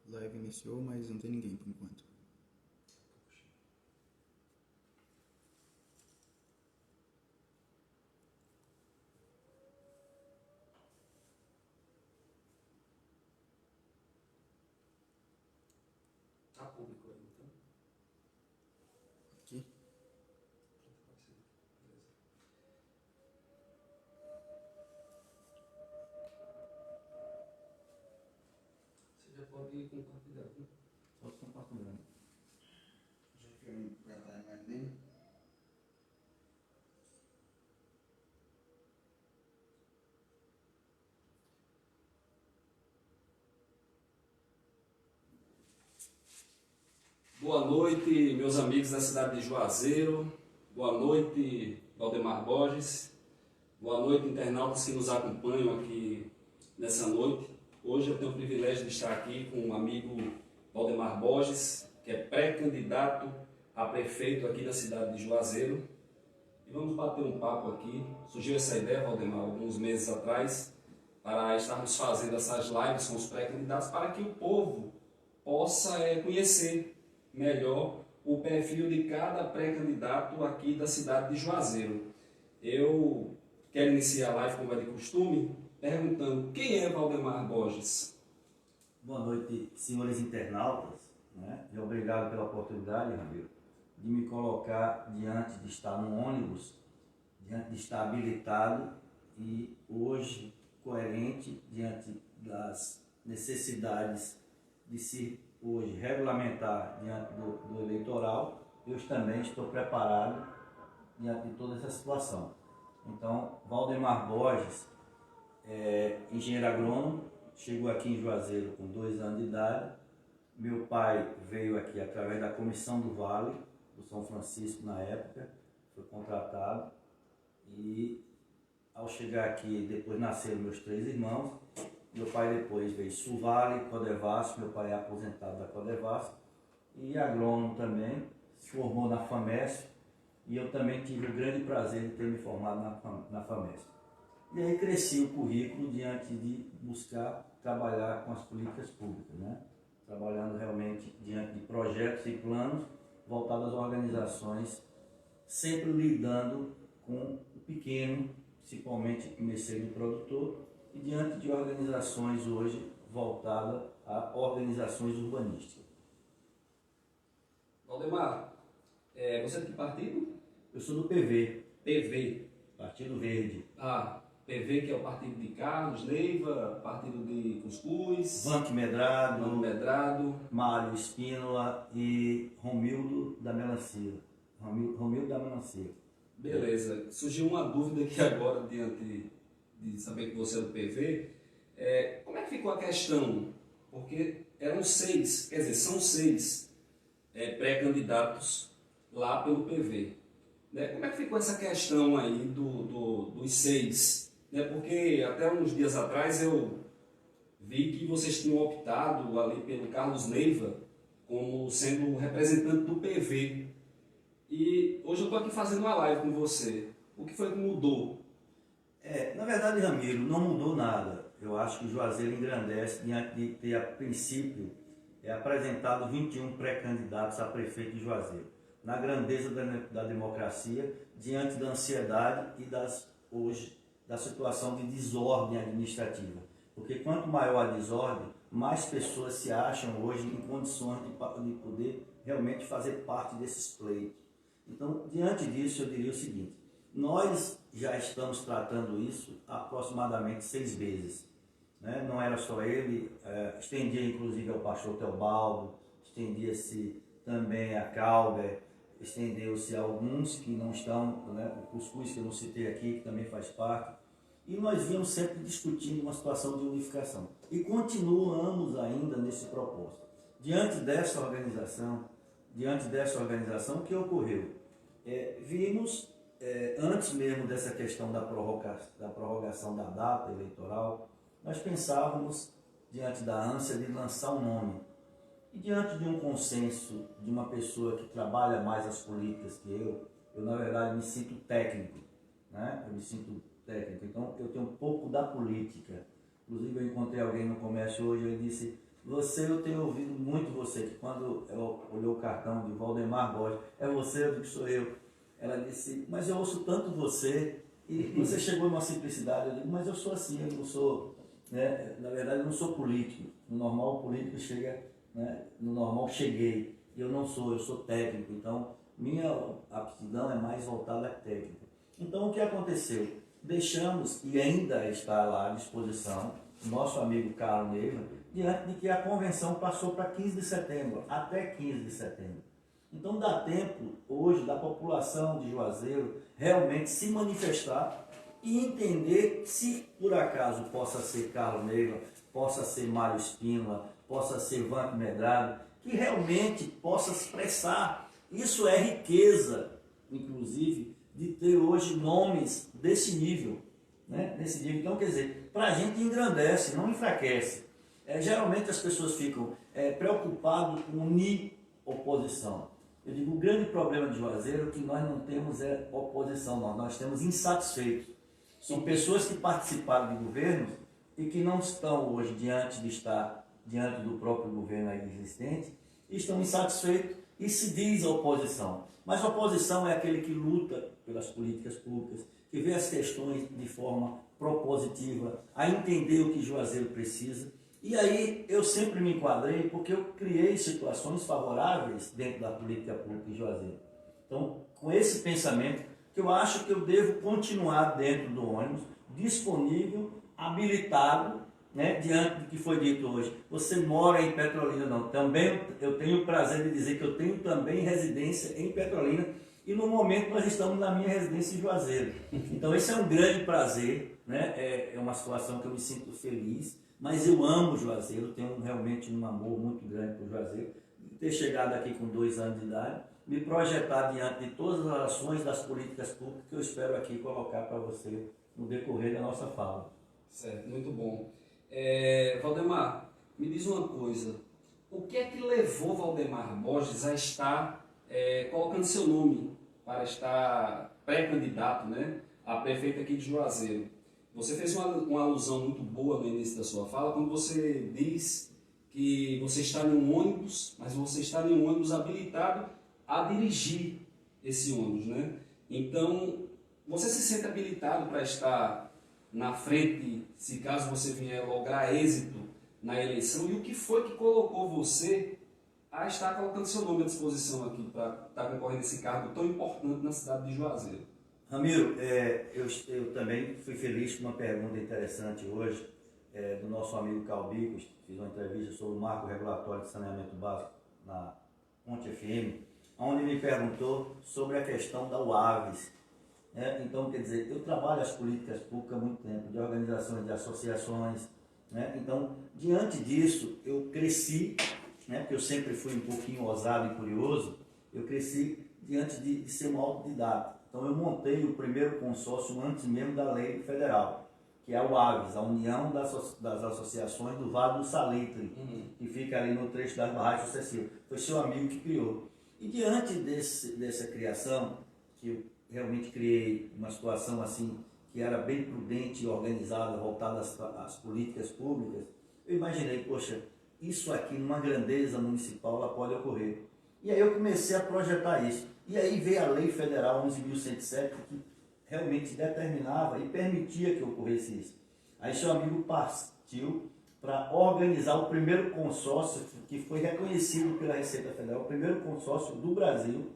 Live iniciou, mas não tem ninguém por enquanto. Tá público aí, então? Aqui. Você já pode compartilhar, né? Posso compartilhar. Já que eu não estar mais nem. Boa noite, meus amigos da cidade de Juazeiro. Boa noite, Valdemar Borges. Boa noite, internautas que nos acompanham aqui nessa noite. Hoje eu tenho o privilégio de estar aqui com um amigo Valdemar Borges, que é pré-candidato a prefeito aqui da cidade de Juazeiro. E vamos bater um papo aqui. Surgiu essa ideia, Valdemar, alguns meses atrás, para estarmos fazendo essas lives com os pré-candidatos para que o povo possa conhecer melhor o perfil de cada pré-candidato aqui da cidade de Juazeiro. Eu quero iniciar a live, como é de costume, perguntando quem é Valdemar Borges? Boa noite, senhores internautas, né? E obrigado pela oportunidade, Ramiro, de me colocar diante de estar num ônibus, diante de estar habilitado e hoje coerente diante das necessidades de se hoje regulamentar diante do eleitoral. Eu também estou preparado diante de toda essa situação. Então, Valdemar Borges é engenheiro agrônomo, chegou aqui em Juazeiro com 2 anos de idade. Meu pai veio aqui através da Comissão do Vale, do São Francisco na época, foi contratado e ao chegar aqui, depois nasceram meus 3 irmãos. Meu pai depois veio Suvale, Codevasf, meu pai é aposentado da Codevasf e agrônomo também, se formou na FAMESP e eu também tive o grande prazer de ter me formado na FAMESP. E aí cresci o currículo diante de buscar trabalhar com as políticas públicas, né? Trabalhando realmente diante de projetos e planos voltados às organizações, sempre lidando com o pequeno, principalmente o merceiro produtor, e diante de organizações hoje voltadas a organizações urbanísticas. Valdemar, você é de que partido? Eu sou do PV, PV. Partido Verde. PV, que é o partido de Carlos Neiva, partido de Cuscuz, Vanque Medrado, Mano Medrado, Mário Espínola e Romildo da Melancia. Romildo da Melancia. Beleza. Surgiu uma dúvida aqui agora, diante de saber que você é do PV. Como é que ficou a questão? Porque eram 6, quer dizer, são 6 pré-candidatos lá pelo PV. Né? Como é que ficou essa questão aí dos 6? Né? Porque até uns dias atrás eu vi que vocês tinham optado ali pelo Carlos Neiva como sendo o representante do PV. E hoje eu estou aqui fazendo uma live com você. O que foi que mudou? Na verdade, Ramiro, não mudou nada. Eu acho que Juazeiro engrandece diante de ter, a princípio, apresentado 21 pré-candidatos a prefeito de Juazeiro. Na grandeza da democracia, diante da ansiedade e hoje, da situação de desordem administrativa. Porque quanto maior a desordem, mais pessoas se acham hoje em condições de poder realmente fazer parte desses pleitos. Então, diante disso, eu diria o seguinte: nós já estamos tratando isso há aproximadamente 6 vezes. Né? Não era só ele, estendia inclusive ao pastor Teobaldo, estendia-se também a Calber, estendeu-se a alguns que não estão, né? O Cuscuz que eu não citei aqui, que também faz parte. E nós vínhamos sempre discutindo uma situação de unificação. E continuamos ainda nesse propósito. Diante dessa organização, o que ocorreu? Vimos, antes mesmo dessa questão da prorrogação da data eleitoral, nós pensávamos, diante da ânsia de lançar um nome. E diante de um consenso de uma pessoa que trabalha mais as políticas que eu na verdade me sinto técnico, né? Eu me sinto técnico, então eu tenho um pouco da política. Inclusive eu encontrei alguém no comércio hoje, ele disse: eu tenho ouvido muito você, que quando ela olhou o cartão de Valdemar Borges, é você, eu digo, sou eu. Ela disse, mas eu ouço tanto você, e você chegou numa simplicidade. Eu digo, mas eu sou assim, eu não sou, né? Na verdade eu não sou político. No normal o político chega, né? No normal cheguei, e eu não sou, eu sou técnico, então minha aptidão é mais voltada à técnica. Então o que aconteceu? Deixamos, e ainda está lá à disposição, nosso amigo Carlos Neiva, diante de que a convenção passou para 15 de setembro, até 15 de setembro. Então dá tempo hoje da população de Juazeiro realmente se manifestar e entender se por acaso possa ser Carlos Neiva, possa ser Mário Espínola, possa ser Vanco Medrado, que realmente possa expressar. Isso é riqueza, inclusive, de ter hoje nomes desse nível, né? Nesse nível. Então, quer dizer, para a gente engrandece, não enfraquece. Geralmente as pessoas ficam preocupadas com unir oposição. Eu digo, o grande problema de Juazeiro é que nós não temos oposição, nós temos insatisfeitos. São pessoas que participaram de governos e que não estão hoje diante do próprio governo aí existente, e estão insatisfeitos e se diz oposição. Mas a oposição é aquele que luta pelas políticas públicas, que vê as questões de forma propositiva, a entender o que Juazeiro precisa. E aí eu sempre me enquadrei porque eu criei situações favoráveis dentro da política pública de Juazeiro. Então, com esse pensamento, que eu acho que eu devo continuar dentro do ônibus, disponível, habilitado, né, diante do que foi dito hoje. Você mora em Petrolina, não. Também eu tenho o prazer de dizer que eu tenho também residência em Petrolina e no momento nós estamos na minha residência em Juazeiro. Então esse é um grande prazer, né? É uma situação que eu me sinto feliz, mas eu amo Juazeiro, tenho realmente um amor muito grande por Juazeiro. Ter chegado aqui com 2 anos de idade, me projetar diante de todas as ações das políticas públicas que eu espero aqui colocar para você no decorrer da nossa fala. Certo, muito bom. Valdemar, me diz uma coisa, o que é que levou Valdemar Borges a estar colocando seu nome para estar pré-candidato, né, a prefeito aqui de Juazeiro? Você fez uma alusão muito boa no início da sua fala, quando você diz que você está em um ônibus, mas você está em um ônibus habilitado a dirigir esse ônibus, né? Então, você se sente habilitado para estar na frente, se caso você vier lograr êxito na eleição, e o que foi que colocou você a estar colocando seu nome à disposição aqui para estar concorrendo a esse cargo tão importante na cidade de Juazeiro? Ramiro, eu também fui feliz com uma pergunta interessante hoje do nosso amigo Calbicos. Fiz uma entrevista sobre o marco regulatório de saneamento básico na Ponte FM, onde me perguntou sobre a questão da UAVES. Então, quer dizer, eu trabalho as políticas públicas há muito tempo, de organizações, de associações, né? Então, diante disso, eu cresci, né? Porque eu sempre fui um pouquinho ousado e curioso, eu cresci diante de ser um autodidata. Então, eu montei o primeiro consórcio antes mesmo da lei federal, que é a UAVES, a União das Associações do Vale do Salitre, que fica ali no trecho das barragens sucessivas. Foi seu amigo que criou. E diante dessa criação, que eu realmente criei uma situação assim, que era bem prudente e organizada, voltada às políticas públicas, eu imaginei, poxa, isso aqui numa grandeza municipal ela pode ocorrer. E aí eu comecei a projetar isso. E aí veio a Lei Federal 11.107, que realmente determinava e permitia que ocorresse isso. Aí seu amigo partiu para organizar o primeiro consórcio que foi reconhecido pela Receita Federal, o primeiro consórcio do Brasil,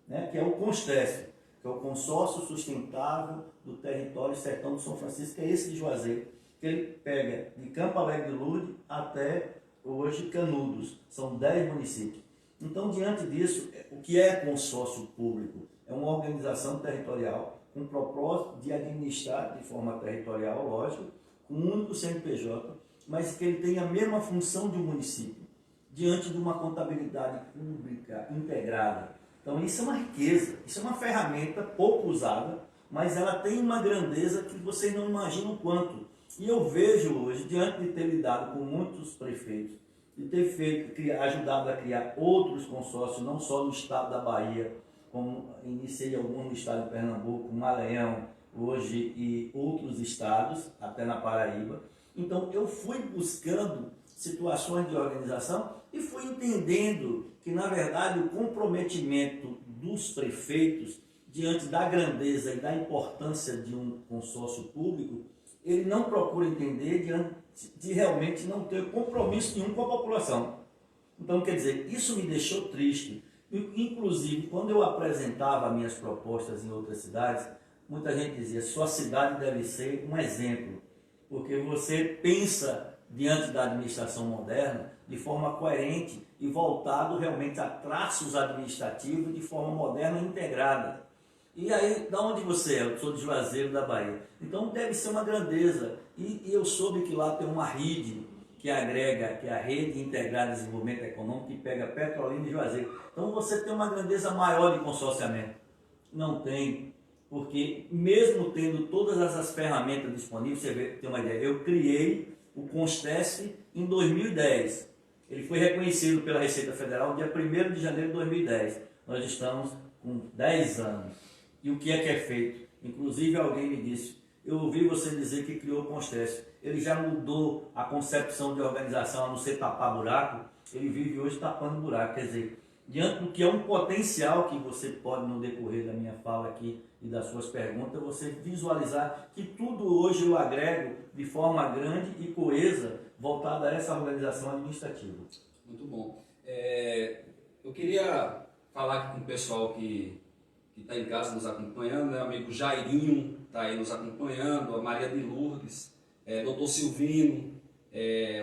né, que é o CONSTESF, que é o Consórcio Sustentável do Território Sertão do São Francisco, que é esse de Juazeiro, que ele pega de Campo Alegre de Lourdes até hoje Canudos, são 10 municípios. Então, diante disso, o que é consórcio público? É uma organização territorial com o propósito de administrar de forma territorial, lógico, com um único CNPJ, mas que ele tenha a mesma função de um município, diante de uma contabilidade pública integrada. Então isso é uma riqueza, isso é uma ferramenta pouco usada, mas ela tem uma grandeza que vocês não imaginam quanto. E eu vejo hoje, diante de ter lidado com muitos prefeitos, de ter ajudado a criar outros consórcios, não só no estado da Bahia, como iniciei alguns no estado de Pernambuco, Maranhão, hoje, e outros estados, até na Paraíba. Então eu fui buscando situações de organização e fui entendendo que, na verdade, o comprometimento dos prefeitos diante da grandeza e da importância de um consórcio público, ele não procura entender diante de realmente não ter compromisso nenhum com a população. Então, quer dizer, isso me deixou triste. Inclusive, quando eu apresentava minhas propostas em outras cidades, muita gente dizia, sua cidade deve ser um exemplo, porque você pensa diante da administração moderna de forma coerente e voltado realmente a traços administrativos de forma moderna e integrada. E aí, da onde você é? Eu sou de Juazeiro, da Bahia. Então deve ser uma grandeza. E eu soube que lá tem uma RID, que agrega, que é a Rede Integrada de Desenvolvimento Econômico, que pega Petrolina e Juazeiro. Então você tem uma grandeza maior de consorciamento. Não tem, porque mesmo tendo todas essas ferramentas disponíveis, você tem uma ideia, eu criei o Constesf em 2010. Ele foi reconhecido pela Receita Federal no dia 1º de janeiro de 2010. Nós estamos com 10 anos. E o que é feito? Inclusive alguém me disse, eu ouvi você dizer que criou o Constesf. Ele já mudou a concepção de organização, a não ser tapar buraco, ele vive hoje tapando buraco. Quer dizer, diante do que é um potencial que você pode, no decorrer da minha fala aqui e das suas perguntas, você visualizar que tudo hoje eu agrego de forma grande e coesa, voltada a essa organização administrativa. Muito bom. Eu queria falar aqui com o pessoal que está em casa nos acompanhando, né? O amigo Jairinho está aí nos acompanhando, a Maria de Lourdes, doutor Silvino,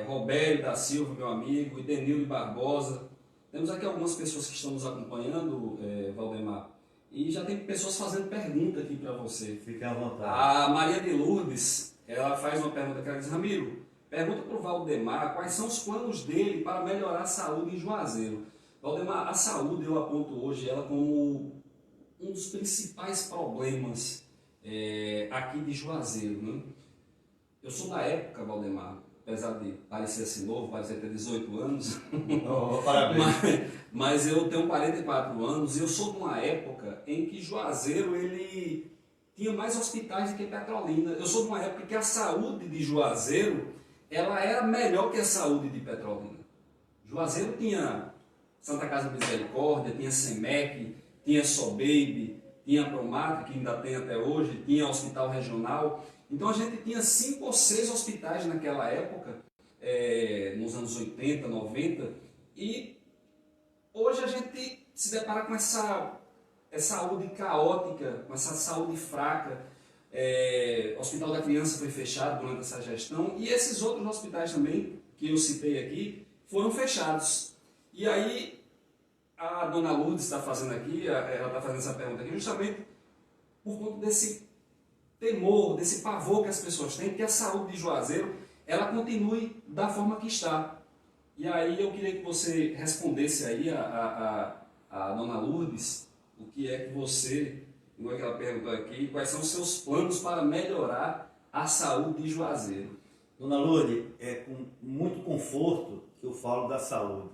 Robério da Silva, meu amigo, Idenildo Barbosa. Temos aqui algumas pessoas que estão nos acompanhando, Valdemar, e já tem pessoas fazendo pergunta aqui para você. Fique à vontade. A Maria de Lourdes, ela faz uma pergunta que ela diz, Ramiro, pergunta para o Valdemar quais são os planos dele para melhorar a saúde em Juazeiro. Valdemar, a saúde eu aponto hoje ela como um dos principais problemas aqui de Juazeiro, né? Eu sou da época, Valdemar, apesar de parecer assim novo, parecer ter 18 anos, Parabéns. mas eu tenho 44 anos e eu sou de uma época em que Juazeiro ele tinha mais hospitais do que Petrolina. Eu sou de uma época que a saúde de Juazeiro ela era melhor que a saúde de Petrolina. Juazeiro tinha Santa Casa de Misericórdia, tinha SEMEC, tinha Sobeib, tinha Promatra, que ainda tem até hoje, tinha Hospital Regional. Então a gente tinha 5 ou 6 hospitais naquela época, nos anos 80, 90, e hoje a gente se depara com essa saúde caótica, com essa saúde fraca. O Hospital da Criança foi fechado durante essa gestão, e esses outros hospitais também, que eu citei aqui, foram fechados. E aí, a dona Lourdes está fazendo aqui, ela está fazendo essa pergunta aqui, justamente por conta desse temor, desse pavor que as pessoas têm, que a saúde de Juazeiro, ela continue da forma que está. E aí eu queria que você respondesse aí a dona Lourdes, o que é que você, como é que ela perguntou aqui, quais são os seus planos para melhorar a saúde de Juazeiro. Dona Lourdes, é com muito conforto que eu falo da saúde.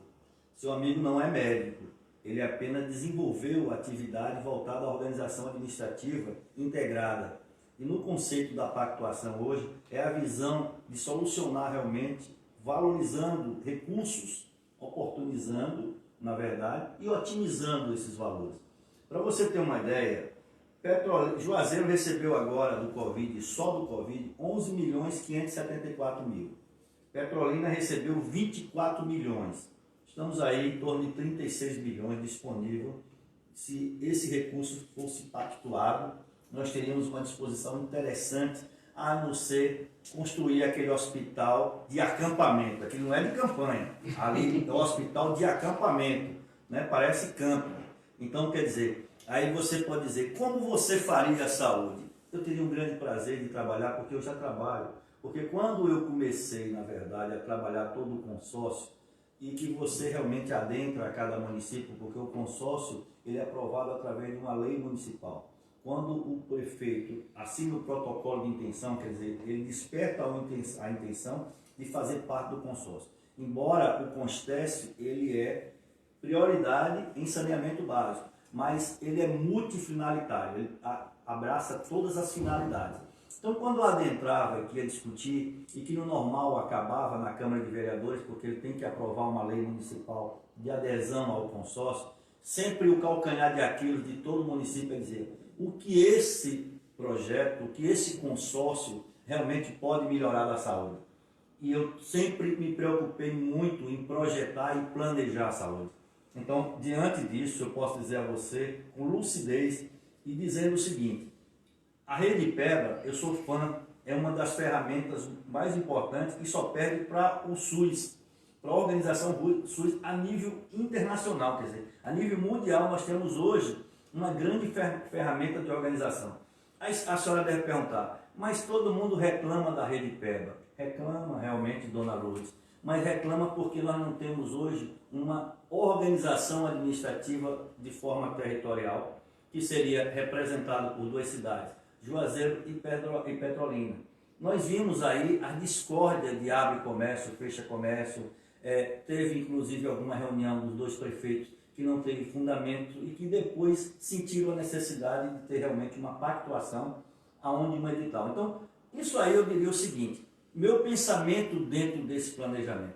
Seu amigo não é médico, ele apenas desenvolveu atividade voltada à organização administrativa integrada. E no conceito da pactuação hoje, é a visão de solucionar realmente, valorizando recursos, oportunizando, na verdade, e otimizando esses valores. Para você ter uma ideia, Juazeiro recebeu agora do Covid, só do Covid, 11.574.000. Petrolina recebeu 24 milhões. Estamos aí em torno de 36 milhões disponível. Se esse recurso fosse pactuado, nós teríamos uma disposição interessante, a não ser construir aquele hospital de acampamento. Aqui não é de campanha, ali é um hospital de acampamento, né? Parece campo. Então, quer dizer, aí você pode dizer, como você faria a saúde? Eu teria um grande prazer de trabalhar, porque eu já trabalho. Porque quando eu comecei, na verdade, a trabalhar todo o consórcio, e que você realmente adentra a cada município, porque o consórcio ele é aprovado através de uma lei municipal. Quando o prefeito assina o protocolo de intenção, quer dizer, ele desperta a intenção de fazer parte do consórcio. Embora o Constesf, ele é prioridade em saneamento básico, mas ele é multifinalitário, ele abraça todas as finalidades. Então, quando eu adentrava e que ia discutir, e que no normal acabava na Câmara de Vereadores, porque ele tem que aprovar uma lei municipal de adesão ao consórcio, sempre o calcanhar de Aquiles de todo município é dizer o que esse projeto, o que esse consórcio realmente pode melhorar da saúde. E eu sempre me preocupei muito em projetar e planejar a saúde. Então, diante disso, eu posso dizer a você com lucidez e dizendo o seguinte: a Rede Peba, eu sou fã, é uma das ferramentas mais importantes que só perde para o SUS, para a organização SUS a nível internacional, quer dizer, a nível mundial nós temos hoje uma grande ferramenta de organização. Aí a senhora deve perguntar, mas todo mundo reclama da Rede Peba. Reclama realmente, dona Lourdes, mas reclama porque nós não temos hoje uma organização administrativa de forma territorial, que seria representada por duas cidades, Juazeiro e Petrolina. Nós vimos aí a discórdia de abre comércio, fecha comércio, teve inclusive alguma reunião dos dois prefeitos que não teve fundamento e que depois sentiram a necessidade de ter realmente uma pactuação aonde um edital. Então, isso aí eu diria o seguinte, meu pensamento dentro desse planejamento.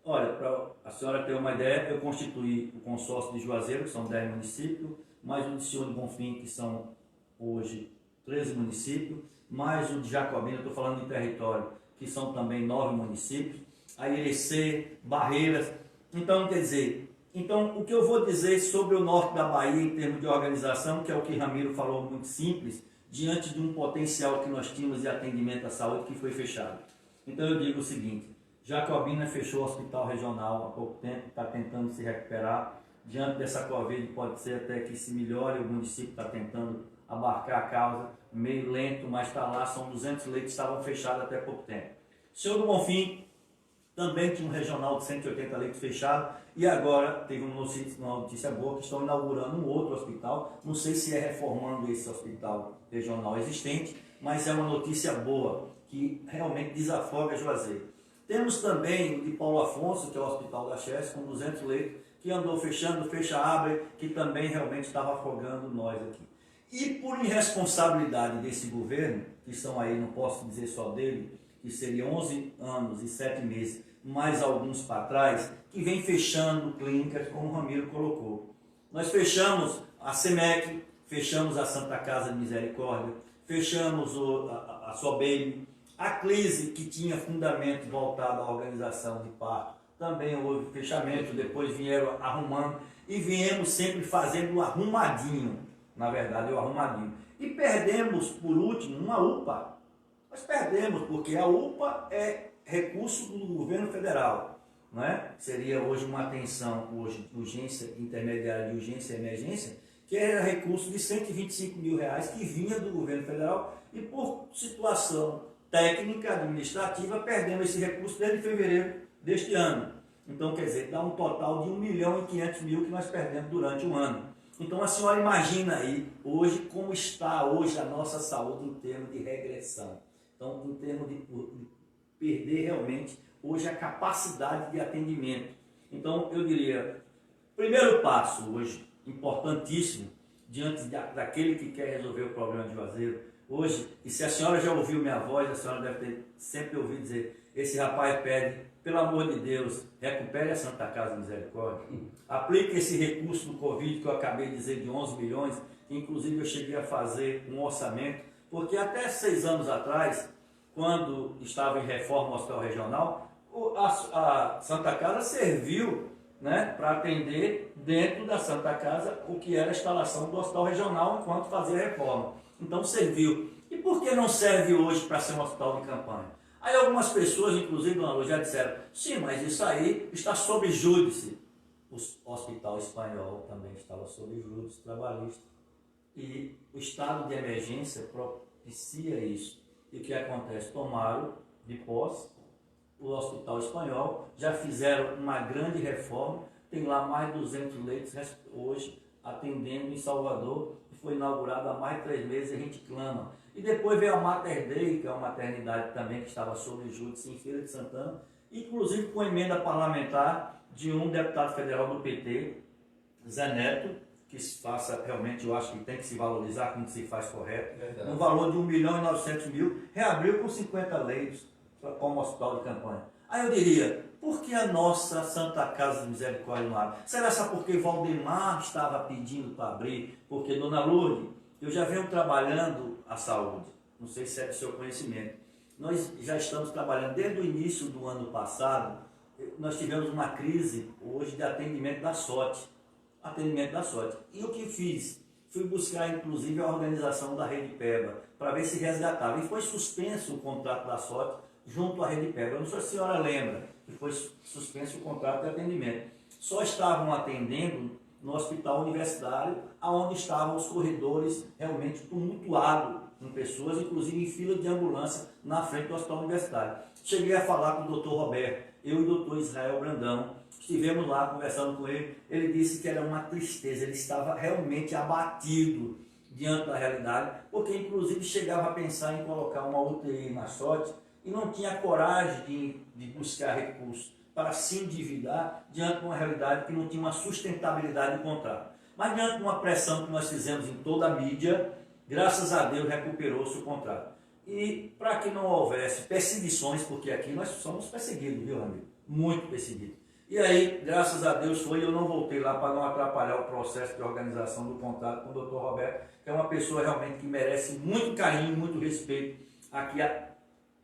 Olha, para a senhora ter uma ideia, eu constituí o consórcio de Juazeiro, que são 10 municípios, mais o de Senhor de Bonfim, que são hoje 13 municípios, mais o de Jacobina, estou falando de território, que são também 9 municípios, a Irecê, Barreiras. Então, quer dizer, o que eu vou dizer sobre o norte da Bahia em termos de organização, que é o que Ramiro falou, muito simples, diante de um potencial que nós tínhamos de atendimento à saúde que foi fechado. Então eu digo o seguinte, Jacobina fechou o hospital regional há pouco tempo, está tentando se recuperar. Diante dessa Covid pode ser até que se melhore, o município está tentando abarcar a causa, meio lento, mas está lá, são 200 leitos, estavam fechados até pouco tempo. Senhor do Bonfim também tinha um regional de 180 leitos fechado e agora teve uma notícia boa que estão inaugurando um outro hospital, não sei se é reformando esse hospital regional existente, mas é uma notícia boa, que realmente desafoga Juazeiro. Temos também o de Paulo Afonso, que é o Hospital da Chess, com 200 leitos, que andou fechando, fecha-abre, que também realmente estava afogando nós aqui. E por irresponsabilidade desse governo, que estão aí, não posso dizer só dele, que seria 11 anos e 7 meses, mais alguns para trás, que vem fechando clínicas, como o Ramiro colocou. Nós fechamos a SEMEC, fechamos a Santa Casa de Misericórdia, fechamos a Sobem, a Clise, que tinha fundamento voltado à organização de parto, também houve fechamento, depois vieram arrumando, e viemos sempre fazendo o arrumadinho, na verdade, o arrumadinho. E perdemos, por último, uma UPA. Nós perdemos, porque a UPA é recurso do governo federal, não é? Seria hoje uma atenção, hoje, urgência intermediária de urgência e emergência, que era recurso de R$125 mil que vinha do governo federal e por situação técnica, administrativa, perdemos esse recurso desde fevereiro deste ano. Então, quer dizer, dá um total de R$1.500.000 que nós perdemos durante um ano. Então, a senhora imagina aí, hoje, como está hoje a nossa saúde em termos de regressão. Então, em termos de perder realmente hoje a capacidade de atendimento. Então, eu diria, primeiro passo hoje, importantíssimo, diante daquele que quer resolver o problema de Juazeiro, hoje, e se a senhora já ouviu minha voz, a senhora deve ter sempre ouvido dizer, esse rapaz pede, pelo amor de Deus, recupere a Santa Casa de Misericórdia, aplique esse recurso do Covid que eu acabei de dizer de 11 milhões, que inclusive eu cheguei a fazer um orçamento, porque até 6 anos atrás, quando estava em reforma o hospital regional, a Santa Casa serviu, né, para atender dentro da Santa Casa o que era a instalação do hospital regional enquanto fazia a reforma. Então serviu. E por que não serve hoje para ser um hospital de campanha? Aí algumas pessoas, inclusive dona Lu, já disseram, sim, mas isso aí está sob júdice. O hospital espanhol também estava sob júdice trabalhista. E o estado de emergência propicia isso. E o que acontece? Tomaram de posse o hospital espanhol, já fizeram uma grande reforma, tem lá mais de 200 leitos hoje atendendo em Salvador, que foi inaugurado há mais de 3 meses e a gente clama. E depois veio a Mater Dei, que é uma maternidade também que estava sob júdice em Feira de Santana, inclusive com emenda parlamentar de um deputado federal do PT, Zé Neto, que se faça realmente, eu acho que tem que se valorizar como se faz correto. Verdade. No valor de 1.900.000, reabriu com 50 leitos como hospital de campanha. Aí eu diria, por que a nossa Santa Casa de Misericórdia não abre? Será só porque Valdemar estava pedindo para abrir? Porque, Dona Lourdes, eu já venho trabalhando a saúde, não sei se é do seu conhecimento. Nós já estamos trabalhando desde o início do ano passado, nós tivemos uma crise hoje de atendimento da sorte. Atendimento da sorte. E o que fiz? Fui buscar, inclusive, a organização da Rede Peba, para ver se resgatava. E foi suspenso o contrato da sorte junto à Rede Peba. Eu não sei se a senhora lembra que foi suspenso o contrato de atendimento. Só estavam atendendo no hospital universitário, onde estavam os corredores realmente tumultuados com pessoas, inclusive em fila de ambulância na frente do hospital universitário. Cheguei a falar com o Dr. Roberto, eu e o Dr. Israel Brandão, estivemos lá conversando com ele. Ele disse que era uma tristeza, ele estava realmente abatido diante da realidade, porque inclusive chegava a pensar em colocar uma UTI na sorte e não tinha coragem de buscar recursos para se endividar diante de uma realidade que não tinha uma sustentabilidade do contrato. Mas diante de uma pressão que nós fizemos em toda a mídia, graças a Deus recuperou-se o contrato. E para que não houvesse perseguições, porque aqui nós somos perseguidos, viu, amigo? Muito perseguidos. E aí, graças a Deus foi, eu não voltei lá para não atrapalhar o processo de organização do contrato com o Dr. Roberto, que é uma pessoa realmente que merece muito carinho, muito respeito. Aqui,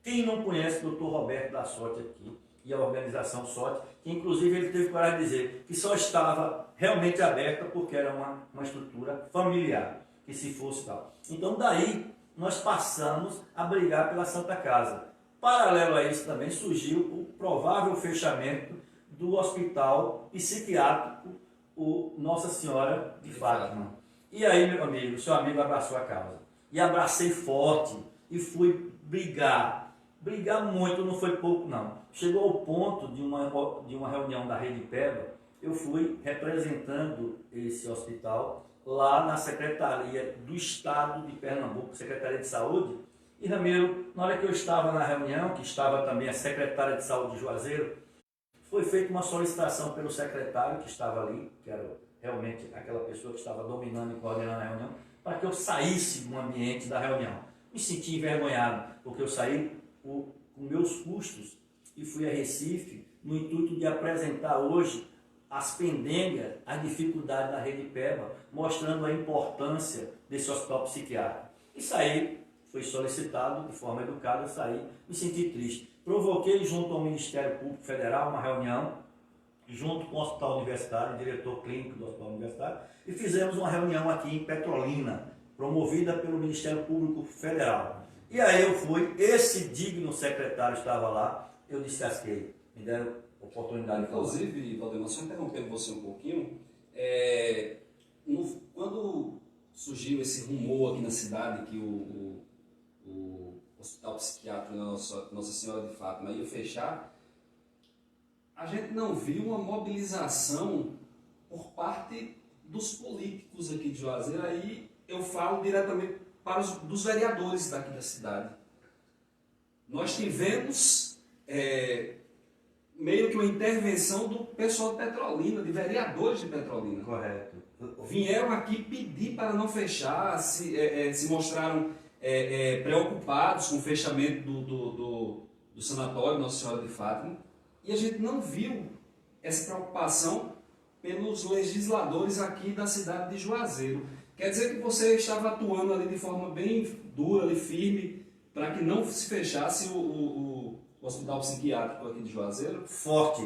quem não conhece o Dr. Roberto da Sorte aqui, e a organização Sorte, que inclusive ele teve coragem de dizer que só estava realmente aberta porque era uma estrutura familiar, que se fosse tal. Então daí nós passamos a brigar pela Santa Casa. Paralelo a isso também surgiu o provável fechamento do hospital psiquiátrico, o Nossa Senhora de Fátima. E aí, meu amigo, seu amigo abraçou a causa. E abracei forte e fui brigar muito, não foi pouco não. Chegou ao ponto de uma reunião da Rede Peba, eu fui representando esse hospital lá na Secretaria do Estado de Pernambuco, Secretaria de Saúde. E Ramiro, na hora que eu estava na reunião, que estava também a Secretária de Saúde de Juazeiro, foi feita uma solicitação pelo secretário que estava ali, que era realmente aquela pessoa que estava dominando e coordenando a reunião, para que eu saísse do ambiente da reunião. Me senti envergonhado, porque eu saí com meus custos e fui a Recife no intuito de apresentar hoje as pendengas, a dificuldade da Rede Peba, mostrando a importância desse hospital psiquiátrico. E saí, fui solicitado de forma educada, saí, me senti triste. Provoquei junto ao Ministério Público Federal uma reunião, junto com o Hospital Universitário, o diretor clínico do Hospital Universitário, e fizemos uma reunião aqui em Petrolina, promovida pelo Ministério Público Federal. E aí eu fui, esse digno secretário estava lá, eu descasquei, me deram oportunidade de falar. Inclusive, Valdemar, só interrompendo você um pouquinho, quando surgiu esse rumor aqui na cidade que o Hospital Psiquiátrico da Nossa Senhora de Fátima ia fechar, a gente não viu uma mobilização por parte dos políticos aqui de Juazeiro. Aí eu falo diretamente para dos vereadores daqui da cidade. Nós tivemos meio que uma intervenção do pessoal de Petrolina, de vereadores de Petrolina. Correto. Vieram aqui pedir para não fechar, se mostraram preocupados com o fechamento do sanatório Nossa Senhora de Fátima, e a gente não viu essa preocupação pelos legisladores aqui da cidade de Juazeiro. Quer dizer que você estava atuando ali de forma bem dura e firme para que não se fechasse o hospital psiquiátrico aqui de Juazeiro? Forte,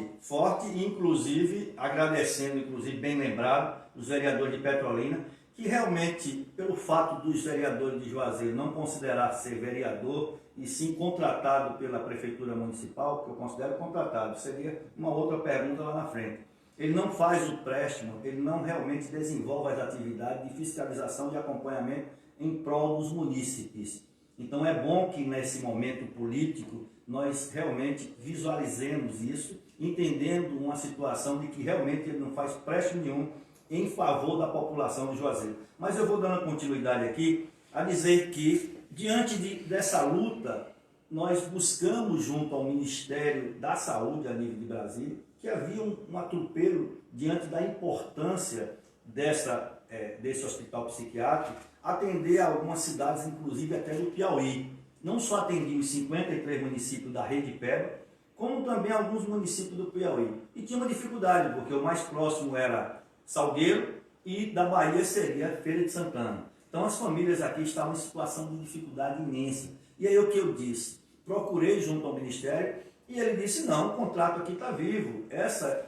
e inclusive, agradecendo, bem lembrado, os vereadores de Petrolina, que realmente, pelo fato dos vereadores de Juazeiro não considerar ser vereador, e sim contratado pela Prefeitura Municipal, que eu considero contratado, seria uma outra pergunta lá na frente. Ele não faz o empréstimo, ele não realmente desenvolve as atividades de fiscalização, de acompanhamento em prol dos munícipes. Então é bom que nesse momento político nós realmente visualizemos isso, entendendo uma situação de que realmente ele não faz empréstimo nenhum em favor da população de Juazeiro. Mas eu vou dando continuidade aqui a dizer que, diante dessa luta, nós buscamos junto ao Ministério da Saúde a nível de Brasília, que havia um atropelo diante da importância dessa desse hospital psiquiátrico, atender algumas cidades, inclusive até do Piauí. Não só atendi os 53 municípios da Rede PEBA, como também alguns municípios do Piauí. E tinha uma dificuldade, porque o mais próximo era Salgueiro e da Bahia seria Feira de Santana. Então as famílias aqui estavam em situação de dificuldade imensa. E aí o que eu disse? Procurei junto ao Ministério e ele disse, não, o contrato aqui está vivo.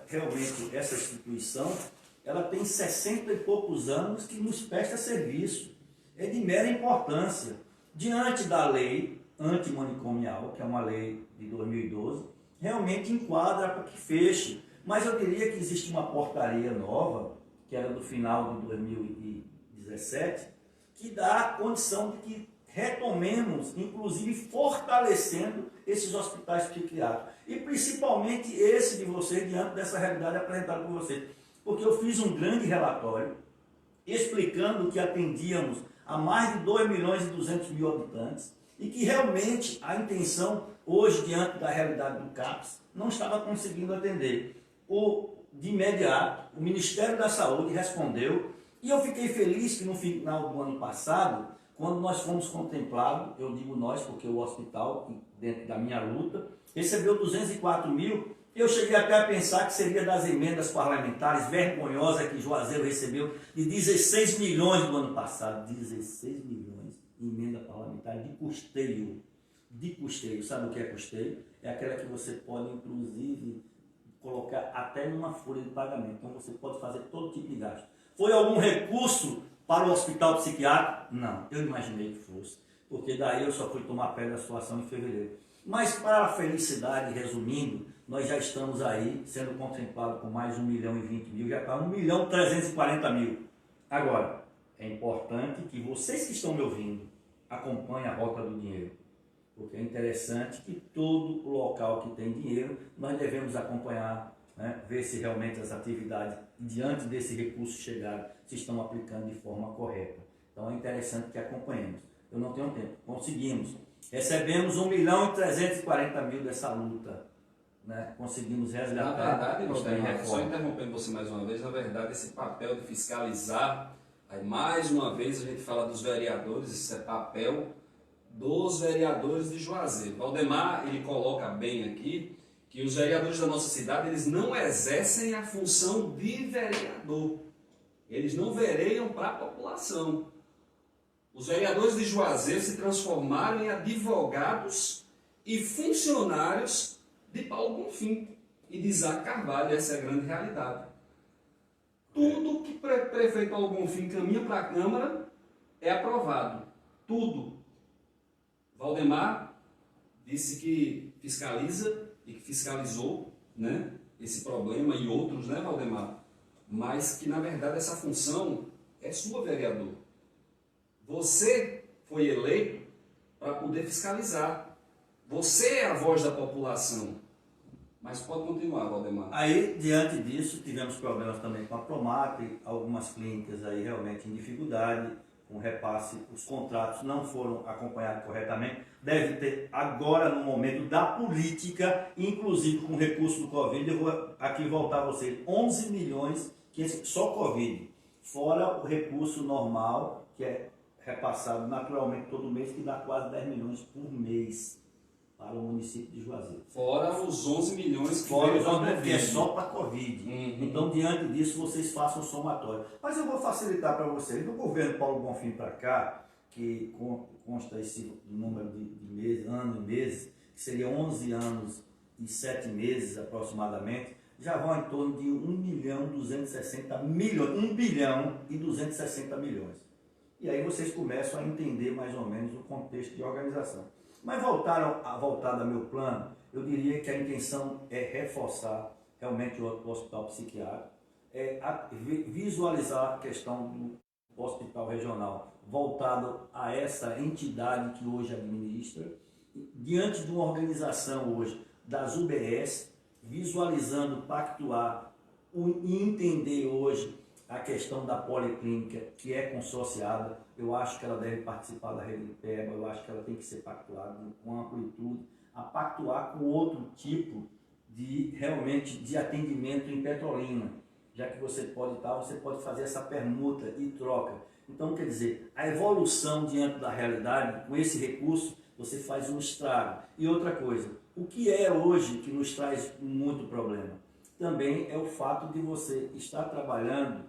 Realmente, essa instituição, ela tem 60 e poucos anos que nos presta serviço. É de mera importância. Diante da lei antimanicomial, que é uma lei de 2012, realmente enquadra para que feche. Mas eu diria que existe uma portaria nova, que era do final de 2017, que dá a condição de que retomemos, inclusive fortalecendo esses hospitais psiquiátricos. E principalmente esse de vocês, diante dessa realidade apresentada por vocês. Porque eu fiz um grande relatório explicando que atendíamos a mais de 2 milhões e 200 mil habitantes e que realmente a intenção, hoje, diante da realidade do CAPS, não estava conseguindo atender. De imediato, o Ministério da Saúde respondeu e eu fiquei feliz que no final do ano passado, quando nós fomos contemplados, eu digo nós porque o hospital, dentro da minha luta, recebeu 204 mil. Eu cheguei até a pensar que seria das emendas parlamentares vergonhosas que Juazeiro recebeu de 16 milhões no ano passado. 16 milhões em emenda parlamentar de custeio. De custeio. Sabe o que é custeio? É aquela que você pode, inclusive, colocar até numa folha de pagamento. Então você pode fazer todo tipo de gasto. Foi algum recurso para o hospital psiquiátrico? Não, eu imaginei que fosse. Porque daí eu só fui tomar pé da situação em fevereiro. Mas para a felicidade, resumindo, nós já estamos aí sendo contemplados com mais 1 milhão e 20 mil, já está 1 milhão e 340 mil. Agora, é importante que vocês que estão me ouvindo acompanhem a rota do dinheiro, porque é interessante que todo local que tem dinheiro, nós devemos acompanhar, né, ver se realmente as atividades, diante desse recurso chegar, se estão aplicando de forma correta. Então é interessante que acompanhemos. Eu não tenho tempo. Conseguimos. Recebemos 1 milhão e 340 mil dessa luta. Né? Conseguimos resgatar. Na verdade, só interrompendo você mais uma vez, na verdade, esse papel de fiscalizar, aí mais uma vez a gente fala dos vereadores, esse é papel dos vereadores de Juazeiro. Valdemar, ele coloca bem aqui que os vereadores da nossa cidade, eles não exercem a função de vereador. Eles não vereiam para a população. Os vereadores de Juazeiro se transformaram em advogados e funcionários de Paulo Bonfim e de Isaac Carvalho. Essa é a grande realidade. Tudo que prefeito Paulo Bonfim caminha para a Câmara é aprovado. Tudo. Valdemar disse que fiscaliza e que fiscalizou, né, esse problema e outros, né, Valdemar? Mas que, na verdade, essa função é sua, vereador. Você foi eleito para poder fiscalizar. Você é a voz da população. Mas pode continuar, Valdemar. Aí, diante disso, tivemos problemas também com a Promap, algumas clínicas aí realmente em dificuldade, com repasse, os contratos não foram acompanhados corretamente. Deve ter agora, no momento da política, inclusive com recurso do Covid, eu vou aqui voltar a você, 11 milhões, só Covid, fora o recurso normal, que é repassado naturalmente todo mês, que dá quase 10 milhões por mês para o município de Juazeiro. Fora os 11 milhões que fora veio os 11 milhões, que é só para Covid. Uhum. Então, diante disso, vocês façam o somatório. Mas eu vou facilitar para vocês. Do governo Paulo Bonfim para cá, que consta esse número de meses, ano e meses, que seria 11 anos e 7 meses aproximadamente, já vão em torno de 1 milhão e 260 milhões. 1 bilhão e 260 milhões. E aí vocês começam a entender mais ou menos o contexto de organização. Mas voltado ao meu plano, eu diria que a intenção é reforçar realmente o hospital psiquiátrico, visualizar a questão do hospital regional voltado a essa entidade que hoje administra, diante de uma organização hoje das UBS, visualizando, pactuar e entender hoje a questão da policlínica, que é consorciada. Eu acho que ela deve participar da rede PEBA, eu acho que ela tem que ser pactuada com amplitude, a pactuar com outro tipo de, realmente, de atendimento em Petrolina. já que você pode estar, você pode fazer essa permuta e troca. Então, quer dizer, a evolução diante da realidade, com esse recurso, você faz um estrago. E outra coisa, o que é hoje que nos traz muito problema? Também é o fato de você estar trabalhando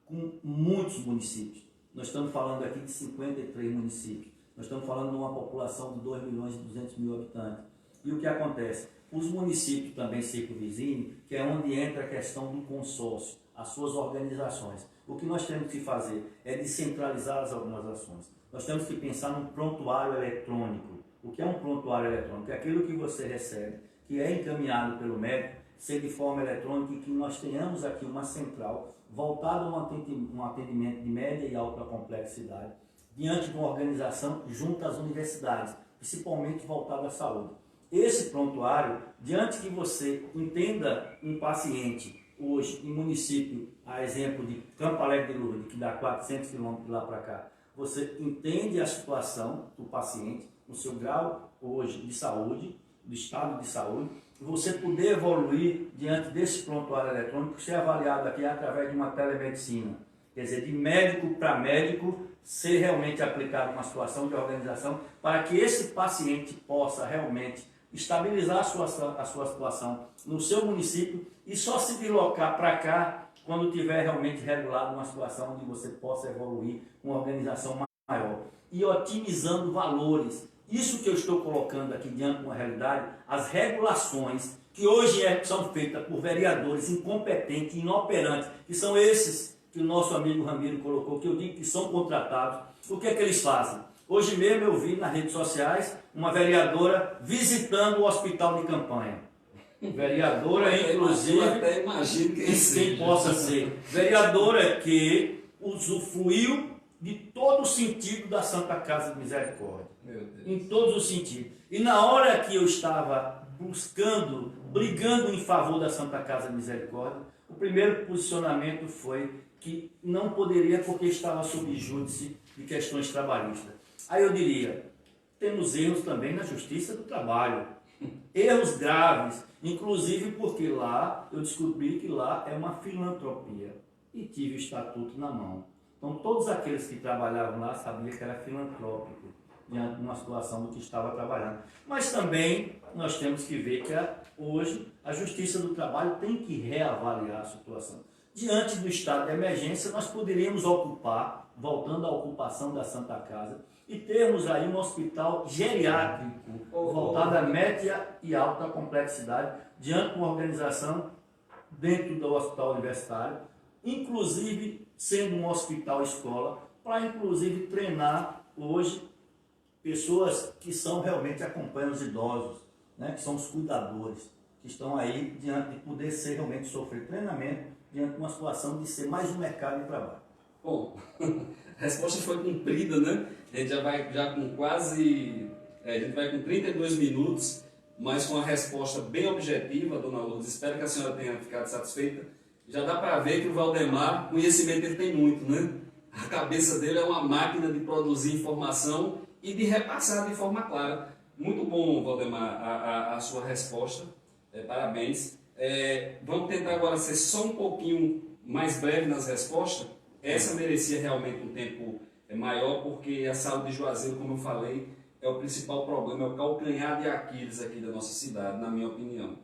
com muitos municípios. Nós estamos falando aqui de 53 municípios. Nós estamos falando de uma população de 2.200.000 habitantes. E o que acontece? Os municípios também circunvizinhos, que é onde entra a questão do consórcio, as suas organizações. O que nós temos que fazer é descentralizar as organizações. Nós temos que pensar num prontuário eletrônico. O que é um prontuário eletrônico? É aquilo que você recebe, que é encaminhado pelo médico, ser de forma eletrônica, e que nós tenhamos aqui uma central voltada a um atendimento de média e alta complexidade, diante de uma organização junto às universidades, principalmente voltada à saúde. Esse prontuário, diante que você entenda um paciente, hoje, em município, a exemplo de Campo Alegre de Lourdes, que dá 400 quilômetros de lá para cá, você entende a situação do paciente, o seu grau hoje de saúde, do estado de saúde, e você poder evoluir diante desse prontuário eletrônico, ser avaliado aqui através de uma telemedicina. Quer dizer, de médico para médico, ser realmente aplicado uma situação de organização, para que esse paciente possa realmente estabilizar a sua situação no seu município e só se deslocar para cá quando tiver realmente regulado uma situação onde você possa evoluir com uma organização maior e otimizando valores. Isso que eu estou colocando aqui diante de uma realidade, as regulações que hoje são feitas por vereadores incompetentes, inoperantes, que são esses que o nosso amigo Ramiro colocou, que eu digo que são contratados. O que é que eles fazem? Hoje mesmo eu vi nas redes sociais uma vereadora visitando o hospital de campanha. Vereadora, inclusive, eu até imagino quem possa ser. Vereadora que usufruiu de todo o sentido da Santa Casa de Misericórdia. Em todos os sentidos. E na hora que eu estava brigando em favor da Santa Casa de Misericórdia, o primeiro posicionamento foi que não poderia porque estava sob júdice de questões trabalhistas. Aí eu diria, temos erros também na Justiça do Trabalho. Erros graves, inclusive porque lá, eu descobri que lá é uma filantropia. E tive o estatuto na mão. Então todos aqueles que trabalhavam lá sabiam que era filantrópico, diante de uma situação do que estava trabalhando. Mas também nós temos que ver que hoje a Justiça do Trabalho tem que reavaliar a situação. Diante do estado de emergência, nós poderíamos ocupar, voltando à ocupação da Santa Casa, e termos aí um hospital geriátrico, voltado à média e alta complexidade, diante de uma organização dentro do hospital universitário, inclusive sendo um hospital escola, para inclusive treinar hoje pessoas que são realmente acompanham os idosos, né, que são os cuidadores, que estão aí diante de poder ser realmente sofrer treinamento diante de uma situação de ser mais um mercado de trabalho. Bom, a resposta foi cumprida, né? A gente já com quase, a gente vai com 32 minutos, mas com a resposta bem objetiva, dona Lourdes. Espero que a senhora tenha ficado satisfeita. Já dá para ver que o Valdemar, conhecimento ele tem muito, né? A cabeça dele é uma máquina de produzir informação e de repassar de forma clara. Muito bom, Valdemar, a sua resposta. Parabéns. Vamos tentar agora ser só um pouquinho mais breve nas respostas. Essa merecia realmente um tempo maior, porque a saúde de Juazeiro, como eu falei, é o principal problema, é o calcanhar de Aquiles aqui da nossa cidade, na minha opinião.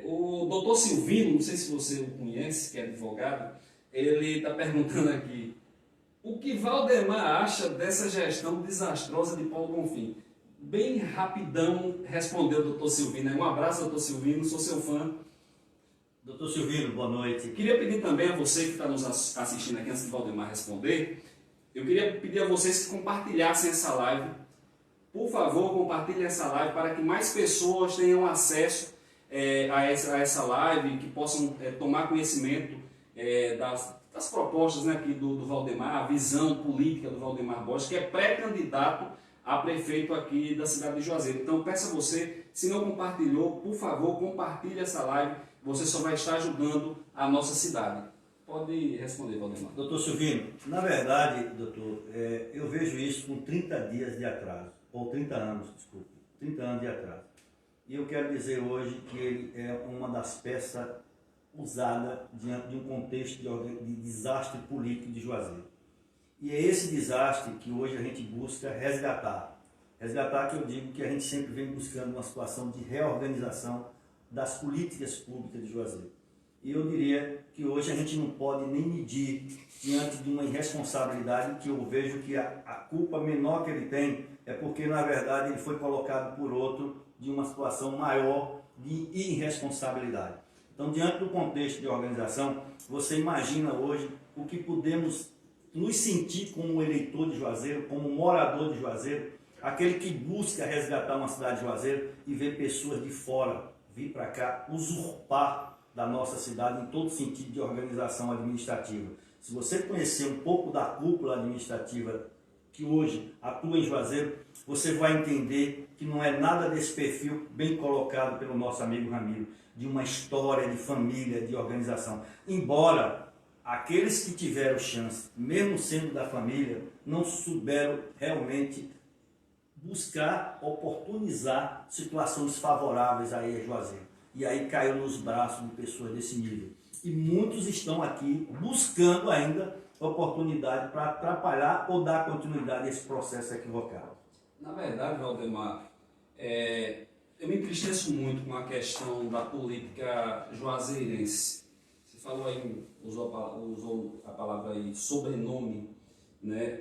O doutor Silvino, não sei se você o conhece, que é advogado, ele está perguntando aqui, o que Valdemar acha dessa gestão desastrosa de Paulo Bonfim? Bem rapidão respondeu o doutor Silvino. Um abraço, doutor Silvino, sou seu fã. Doutor Silvino, boa noite. Queria pedir também a você que está nos assistindo aqui, antes de Valdemar responder, eu queria pedir a vocês que compartilhassem essa live. Por favor, compartilhem essa live para que mais pessoas tenham acesso a essa live, que possam tomar conhecimento das propostas, né, aqui do Valdemar, a visão política do Valdemar Borges, que é pré-candidato a prefeito aqui da cidade de Juazeiro. Então, peço a você, se não compartilhou, por favor, compartilhe essa live. Você só vai estar ajudando a nossa cidade. Pode responder, Valdemar. Doutor Silvino, na verdade, doutor, eu vejo isso com 30 dias de atraso, ou 30 anos, desculpe, 30 anos de atraso. E eu quero dizer hoje que ele é uma das peças usada diante de um contexto de desastre político de Juazeiro. E é esse desastre que hoje a gente busca resgatar. Resgatar, que eu digo que a gente sempre vem buscando uma situação de reorganização das políticas públicas de Juazeiro. E eu diria que hoje a gente não pode nem medir diante de uma irresponsabilidade que eu vejo que a culpa menor que ele tem é porque, na verdade, ele foi colocado por outro de uma situação maior de irresponsabilidade. Então, diante do contexto de organização, você imagina hoje o que podemos nos sentir como eleitor de Juazeiro, como morador de Juazeiro, aquele que busca resgatar uma cidade de Juazeiro e ver pessoas de fora vir para cá usurpar da nossa cidade em todo sentido de organização administrativa. Se você conhecer um pouco da cúpula administrativa que hoje atua em Juazeiro, você vai entender que não é nada desse perfil bem colocado pelo nosso amigo Ramiro, de uma história de família, de organização. Embora aqueles que tiveram chance, mesmo sendo da família, não souberam realmente buscar, oportunizar situações favoráveis aí a Juazeiro. E aí caiu nos braços de pessoas desse nível. E muitos estão aqui buscando ainda oportunidade para atrapalhar ou dar continuidade a esse processo equivocado. Na verdade, Valdemar, eu me entristeço muito com a questão da política juazeirense. Você falou aí, usou a palavra aí, sobrenome, né?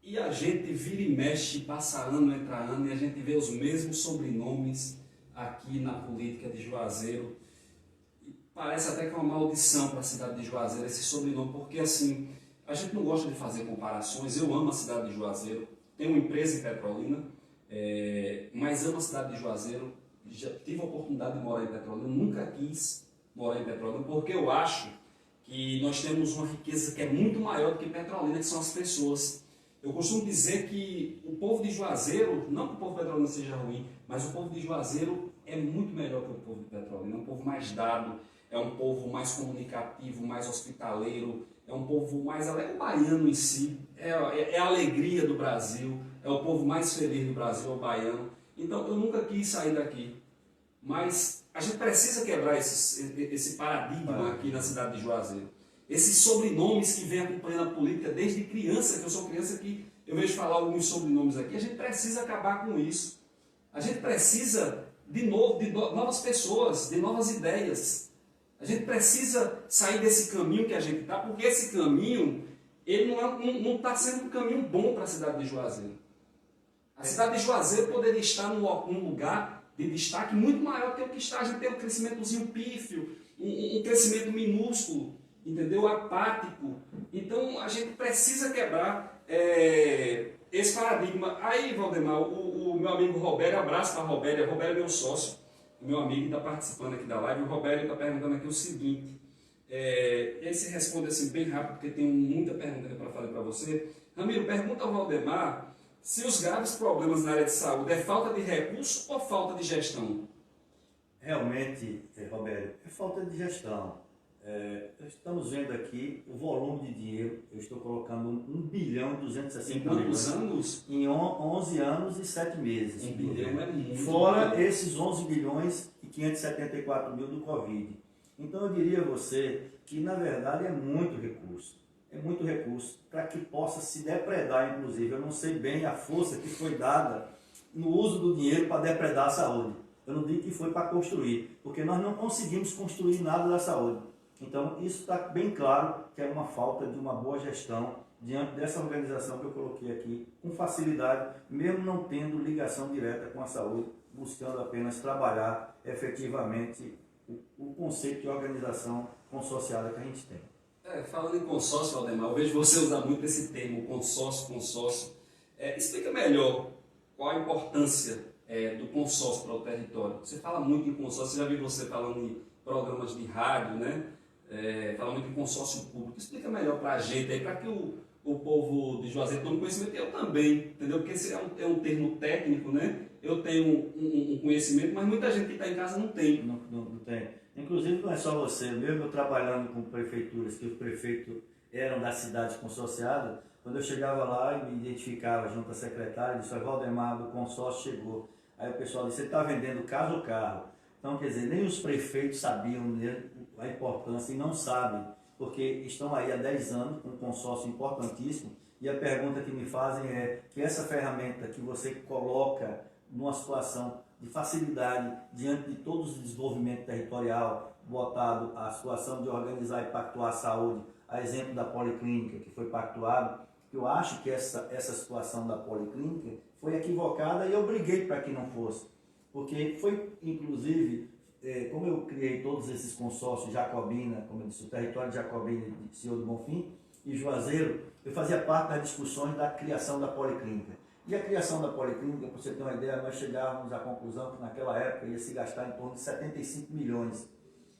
E a gente vira e mexe, passa ano, entra ano, e a gente vê os mesmos sobrenomes aqui na política de Juazeiro. E parece até que é uma maldição para a cidade de Juazeiro esse sobrenome, porque assim, a gente não gosta de fazer comparações. Eu amo a cidade de Juazeiro, tenho uma empresa em Petrolina, mas amo a cidade de Juazeiro. Já tive a oportunidade de morar em Petrolina, nunca quis morar em Petrolina, porque eu acho que nós temos uma riqueza que é muito maior do que Petrolina, que são as pessoas. Eu costumo dizer que o povo de Juazeiro, não que o povo de Petrolina seja ruim, mas o povo de Juazeiro é muito melhor que o povo de Petrolina. É um povo mais dado, é um povo mais comunicativo, mais hospitaleiro, é um povo mais alegre. O baiano em si é a alegria do Brasil, é o povo mais feliz do Brasil, é o baiano. Então eu nunca quis sair daqui, mas a gente precisa quebrar esse paradigma aqui na cidade de Juazeiro. Esses sobrenomes que vêm acompanhando a política desde criança, que eu sou criança que eu vejo falar alguns sobrenomes aqui, a gente precisa acabar com isso. A gente precisa de novas pessoas, de novas ideias. A gente precisa sair desse caminho que a gente está, porque esse caminho ele não está sendo um caminho bom para a cidade de Juazeiro. A cidade de Juazeiro poderia estar num lugar de destaque muito maior do que o que está. A gente tem um crescimentozinho pífio, um crescimento minúsculo, entendeu? Apático. Então a gente precisa quebrar esse paradigma. Aí, Valdemar, o meu amigo Robério, abraço para Robério. Robério é meu sócio, meu amigo está participando aqui da live. O Robério está perguntando aqui o seguinte, e aí você responde assim bem rápido, porque tem muita pergunta para falar para você. Ramiro, pergunta ao Valdemar se os graves problemas na área de saúde é falta de recurso ou falta de gestão? Realmente, Robério, é falta de gestão. Estamos vendo aqui o volume de dinheiro. Eu estou colocando 1 bilhão e 260 milhões. Em quantos anos? Em 11 anos e 7 meses. 1 bilhão é muito. Fora esses 11 bilhões e 574 mil do Covid. Então eu diria a você que na verdade é muito recurso. É muito recurso para que possa se depredar, inclusive. Eu não sei bem a força que foi dada no uso do dinheiro para depredar a saúde. Eu não digo que foi para construir, porque nós não conseguimos construir nada da saúde. Então, isso está bem claro que é uma falta de uma boa gestão diante dessa organização que eu coloquei aqui, com facilidade, mesmo não tendo ligação direta com a saúde, buscando apenas trabalhar efetivamente o conceito de organização consorciada que a gente tem. Falando em consórcio, Valdemar, eu vejo você usar muito esse termo, consórcio. Explica melhor qual a importância do consórcio para o território. Você fala muito em consórcio, já vi você falando em programas de rádio, né? Fala muito em consórcio público. Explica melhor para a gente aí, para que o povo de Juazeiro tome conhecimento, eu também, entendeu? Porque esse é um termo técnico, né? Eu tenho um conhecimento, mas muita gente que está em casa não tem. Não tem. Inclusive, não é só você, mesmo eu trabalhando com prefeituras, que os prefeitos eram das cidades consorciadas, quando eu chegava lá e me identificava junto à secretária, disse: Valdemar, do consórcio chegou. Aí o pessoal disse: você está vendendo casa ou carro? Então, quer dizer, nem os prefeitos sabiam a importância e não sabem, porque estão aí há 10 anos com um consórcio importantíssimo, e a pergunta que me fazem é que essa ferramenta que você coloca numa situação de facilidade diante de todo o desenvolvimento territorial, botado a situação de organizar e pactuar a saúde, a exemplo da policlínica que foi pactuado, eu acho que essa situação da policlínica foi equivocada e eu briguei para que não fosse. Porque foi, inclusive, como eu criei todos esses consórcios, Jacobina, como eu disse, o território de Jacobina de Senhor do Bonfim e Juazeiro, eu fazia parte das discussões da criação da policlínica. E a criação da policlínica, para você ter uma ideia, nós chegávamos à conclusão que naquela época ia se gastar em torno de 75 milhões.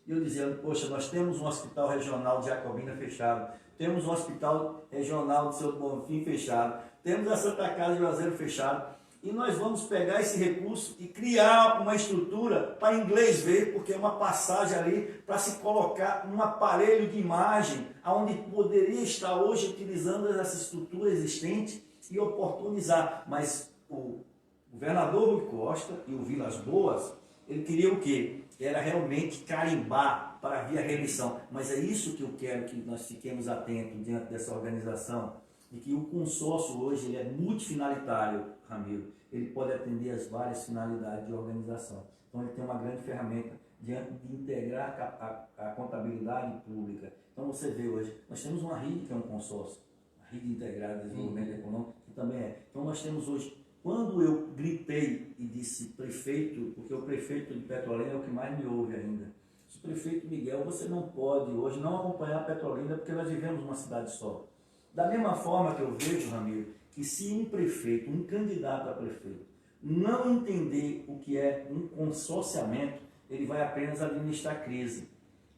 E eu dizia, poxa, nós temos um hospital regional de Jacobina fechado, temos um hospital regional de Senhor do Bonfim fechado, temos a Santa Casa de Juazeiro fechado, e nós vamos pegar esse recurso e criar uma estrutura para inglês ver, porque é uma passagem ali para se colocar um aparelho de imagem, onde poderia estar hoje utilizando essa estrutura existente e oportunizar. Mas o governador Rui Costa e o Vilas Boas, ele queria o quê? Era realmente carimbar para via reeleição. Mas é isso que eu quero que nós fiquemos atentos diante dessa organização, de que o consórcio hoje ele é multifinalitário, Ramiro. Ele pode atender as várias finalidades de organização. Então ele tem uma grande ferramenta diante de integrar a contabilidade pública. Então você vê hoje, nós temos uma RID, que é um consórcio, a RID Integrada de Desenvolvimento Econômico, que também é. Então nós temos hoje, quando eu gritei e disse prefeito, porque o prefeito de Petrolina é o que mais me ouve ainda. Se o prefeito Miguel, você não pode hoje não acompanhar a Petrolina, porque nós vivemos uma cidade só. Da mesma forma que eu vejo, Ramiro, que se um prefeito, um candidato a prefeito, não entender o que é um consorciamento, ele vai apenas administrar crise.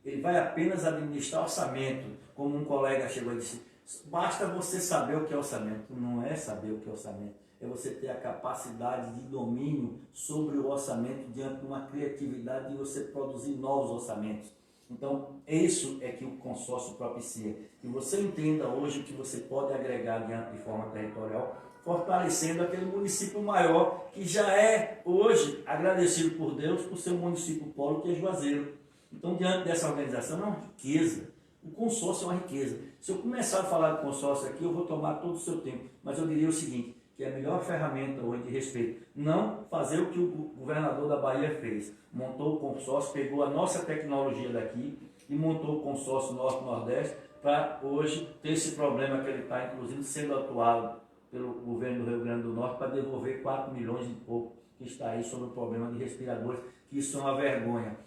Ele vai apenas administrar orçamento. Como um colega chegou e disse, basta você saber o que é orçamento. Não é saber o que é orçamento. É você ter a capacidade de domínio sobre o orçamento diante de uma criatividade de você produzir novos orçamentos. Então, isso é que o consórcio propicia, que você entenda hoje o que você pode agregar diante de forma territorial, fortalecendo aquele município maior, que já é hoje agradecido por Deus por ser um município polo, que é Juazeiro. Então, diante dessa organização, é uma riqueza. O consórcio é uma riqueza. Se eu começar a falar de consórcio aqui, eu vou tomar todo o seu tempo, mas eu diria o seguinte, que é a melhor ferramenta hoje de respeito. Não fazer o que o governador da Bahia fez. Montou o consórcio, pegou a nossa tecnologia daqui e montou o consórcio Norte-Nordeste para hoje ter esse problema que ele está, inclusive, sendo atuado pelo governo do Rio Grande do Norte para devolver 4 milhões e pouco que está aí sobre o problema de respiradores, que isso é uma vergonha.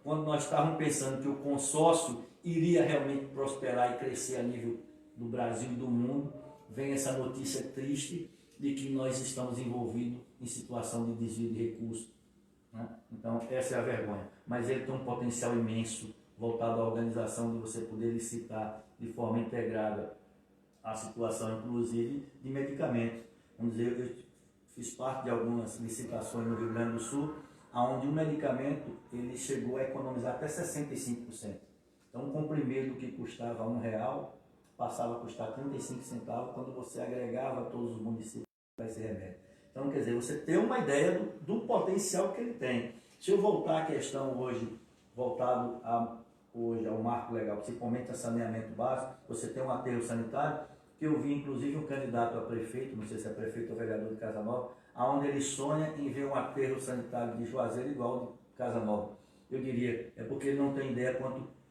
Quando nós estávamos pensando que o consórcio iria realmente prosperar e crescer a nível do Brasil e do mundo, vem essa notícia triste de que nós estamos envolvidos em situação de desvio de recursos. Né? Então, essa é a vergonha. Mas ele tem um potencial imenso voltado à organização de você poder licitar de forma integrada a situação, inclusive, de medicamentos. Vamos dizer, eu fiz parte de algumas licitações no Rio Grande do Sul, onde um medicamento ele chegou a economizar até 65%. Então, um comprimido que custava R$1, passava a custar 35 centavos quando você agregava a todos os municípios para esse remédio. Então, quer dizer, você tem uma ideia do potencial que ele tem. Se eu voltar à questão hoje, voltado hoje ao marco legal, principalmente a saneamento básico, você tem um aterro sanitário, que eu vi inclusive um candidato a prefeito, não sei se é prefeito ou vereador de Casa Nova, onde ele sonha em ver um aterro sanitário de Juazeiro igual de Casa Nova. Eu diria, é porque ele não tem ideia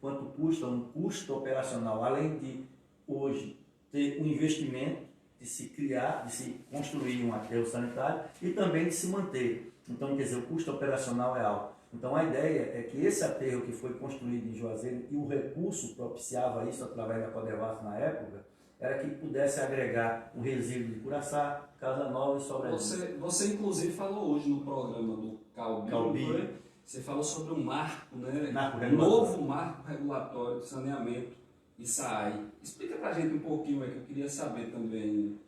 quanto custa um custo operacional, além de hoje ter um investimento de se criar, de se construir um aterro sanitário e também de se manter. Então, quer dizer, o custo operacional é alto. Então, a ideia é que esse aterro que foi construído em Juazeiro e o recurso propiciava isso através da Codevasf na época, era que pudesse agregar o resíduo de Curaçá, Casa Nova e Sobradinho. Você inclusive falou hoje no programa do Calbi. Você falou sobre um marco, né? Novo marco regulatório de saneamento e SAAI. Explica pra gente um pouquinho aí, que eu queria saber também.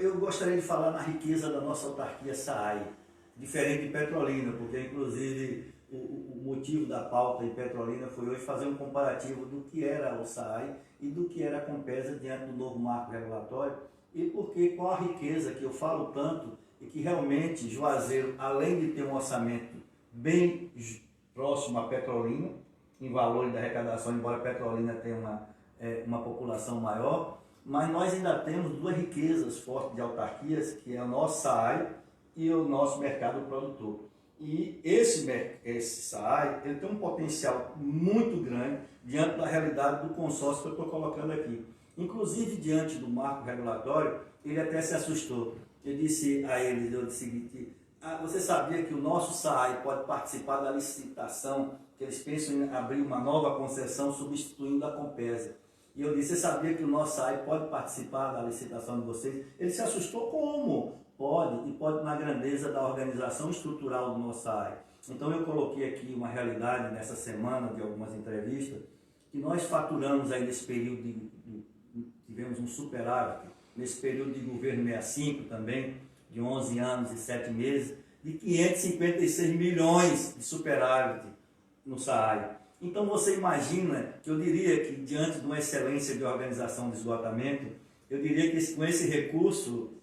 Eu gostaria de falar na riqueza da nossa autarquia SAAI, diferente de Petrolina, porque inclusive o motivo da pauta em Petrolina foi hoje fazer um comparativo do que era o SAAI e do que era a Compesa diante do novo marco regulatório, e porque qual a riqueza que eu falo tanto e que realmente Juazeiro, além de ter um orçamento bem próximo à Petrolina, em valor de arrecadação, embora a Petrolina tenha uma população maior, mas nós ainda temos duas riquezas fortes de autarquias, que é o nosso SAAI e o nosso mercado produtor. E esse SAAI, ele tem um potencial muito grande diante da realidade do consórcio que eu estou colocando aqui. Inclusive, diante do marco regulatório, ele até se assustou. Eu disse a ele o seguinte: você sabia que o nosso SAAI pode participar da licitação, que eles pensam em abrir uma nova concessão substituindo a Compesa? E eu disse: você sabia que o nosso SAAI pode participar da licitação de vocês? Ele se assustou. Como? Pode, e pode na grandeza da organização estrutural do nosso SAAI. Então eu coloquei aqui uma realidade nessa semana de algumas entrevistas, que nós faturamos aí nesse período, tivemos um superávit, nesse período de governo 65 também, de 11 anos e 7 meses, de 556 milhões de superávit no SAAI. Então você imagina que eu diria que diante de uma excelência de organização de esgotamento, eu diria que com esse recurso,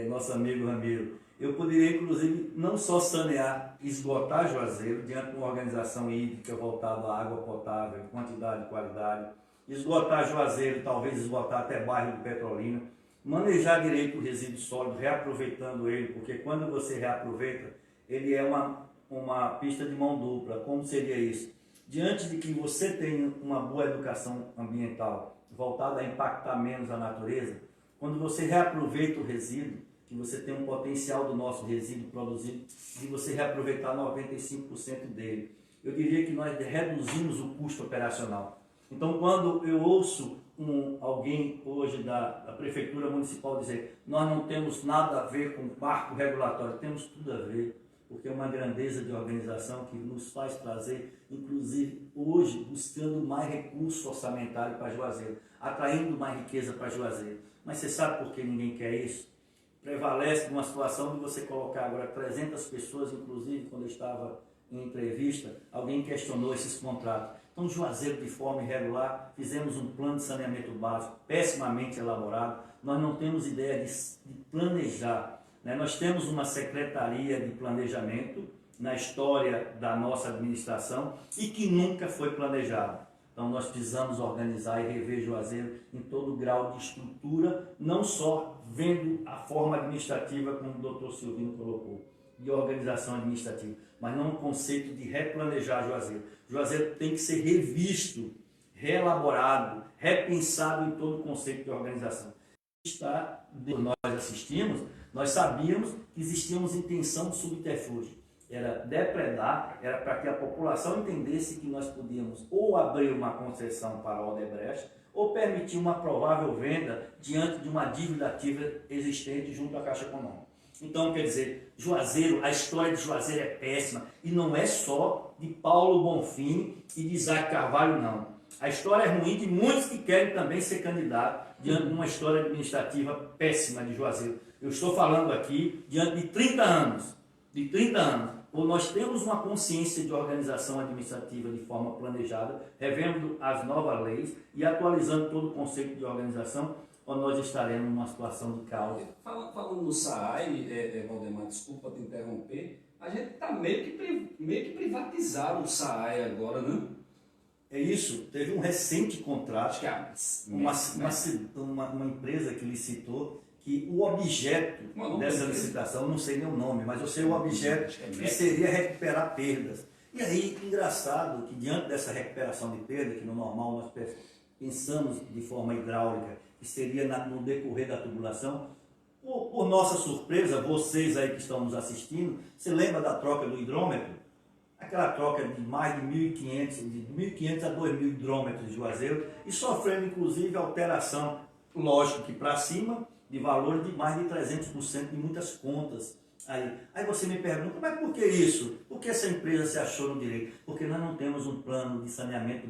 nosso amigo Ramiro, eu poderia inclusive não só sanear, esgotar Juazeiro diante de uma organização hídrica voltada à água potável, quantidade e qualidade, esgotar Juazeiro, talvez esgotar até bairro do Petrolina, manejar direito o resíduo sólido, reaproveitando ele, porque quando você reaproveita, ele é uma pista de mão dupla. Como seria isso? Diante de que você tem uma boa educação ambiental voltada a impactar menos a natureza, quando você reaproveita o resíduo, que você tem um potencial do nosso resíduo produzido, de você reaproveitar 95% dele. Eu diria que nós reduzimos o custo operacional. Então, quando eu ouço alguém hoje da Prefeitura Municipal dizer: nós não temos nada a ver com o marco regulatório, temos tudo a ver, porque é uma grandeza de organização que nos faz trazer, inclusive hoje, buscando mais recurso orçamentário para Juazeiro, atraindo mais riqueza para Juazeiro. Mas você sabe por que ninguém quer isso? Prevalece uma situação de você colocar agora 300 pessoas, inclusive quando eu estava em entrevista, alguém questionou esses contratos. Então, Juazeiro, de forma irregular, fizemos um plano de saneamento básico pessimamente elaborado. Nós não temos ideia de planejar, né? Nós temos uma secretaria de planejamento na história da nossa administração e que nunca foi planejada. Então, nós precisamos organizar e rever Juazeiro em todo grau de estrutura, não só vendo a forma administrativa, como o doutor Silvino colocou, de organização administrativa, mas não o conceito de replanejar Juazeiro. Juazeiro tem que ser revisto, reelaborado, repensado em todo o conceito de organização. Nós assistimos, nós sabíamos que existia uma intenção de subterfúgio. Era depredar, era para que a população entendesse que nós podíamos ou abrir uma concessão para a Odebrecht, ou permitir uma provável venda diante de uma dívida ativa existente junto à Caixa Econômica. Então, quer dizer, Juazeiro, a história de Juazeiro é péssima, e não é só de Paulo Bonfim e de Isaac Carvalho, não. A história é ruim de muitos que querem também ser candidatos diante de uma história administrativa péssima de Juazeiro. Eu estou falando aqui diante de 30 anos, ou nós temos uma consciência de organização administrativa de forma planejada, revendo as novas leis e atualizando todo o conceito de organização, ou nós estaremos numa situação de caos. Falando no SAAI, Valdemar, desculpa te interromper, a gente está meio que privatizado o SAAI agora, né? É isso, teve um recente contrato, uma empresa que licitou, que o objeto dessa licitação, não sei nem o nome, mas eu sei o objeto, que seria recuperar perdas. E aí, engraçado que diante dessa recuperação de perda, que no normal nós pensamos de forma hidráulica, que seria no decorrer da tubulação, por nossa surpresa, vocês aí que estão nos assistindo, você lembra da troca do hidrômetro? Aquela troca de mais de 1.500, de 1.500 a 2.000 hidrômetros de Juazeiro, e sofrendo inclusive alteração, lógico que para cima, de valor de mais de 300% em muitas contas. Aí você me pergunta, mas por que isso? Por que essa empresa se achou no direito? Porque nós não temos um plano de saneamento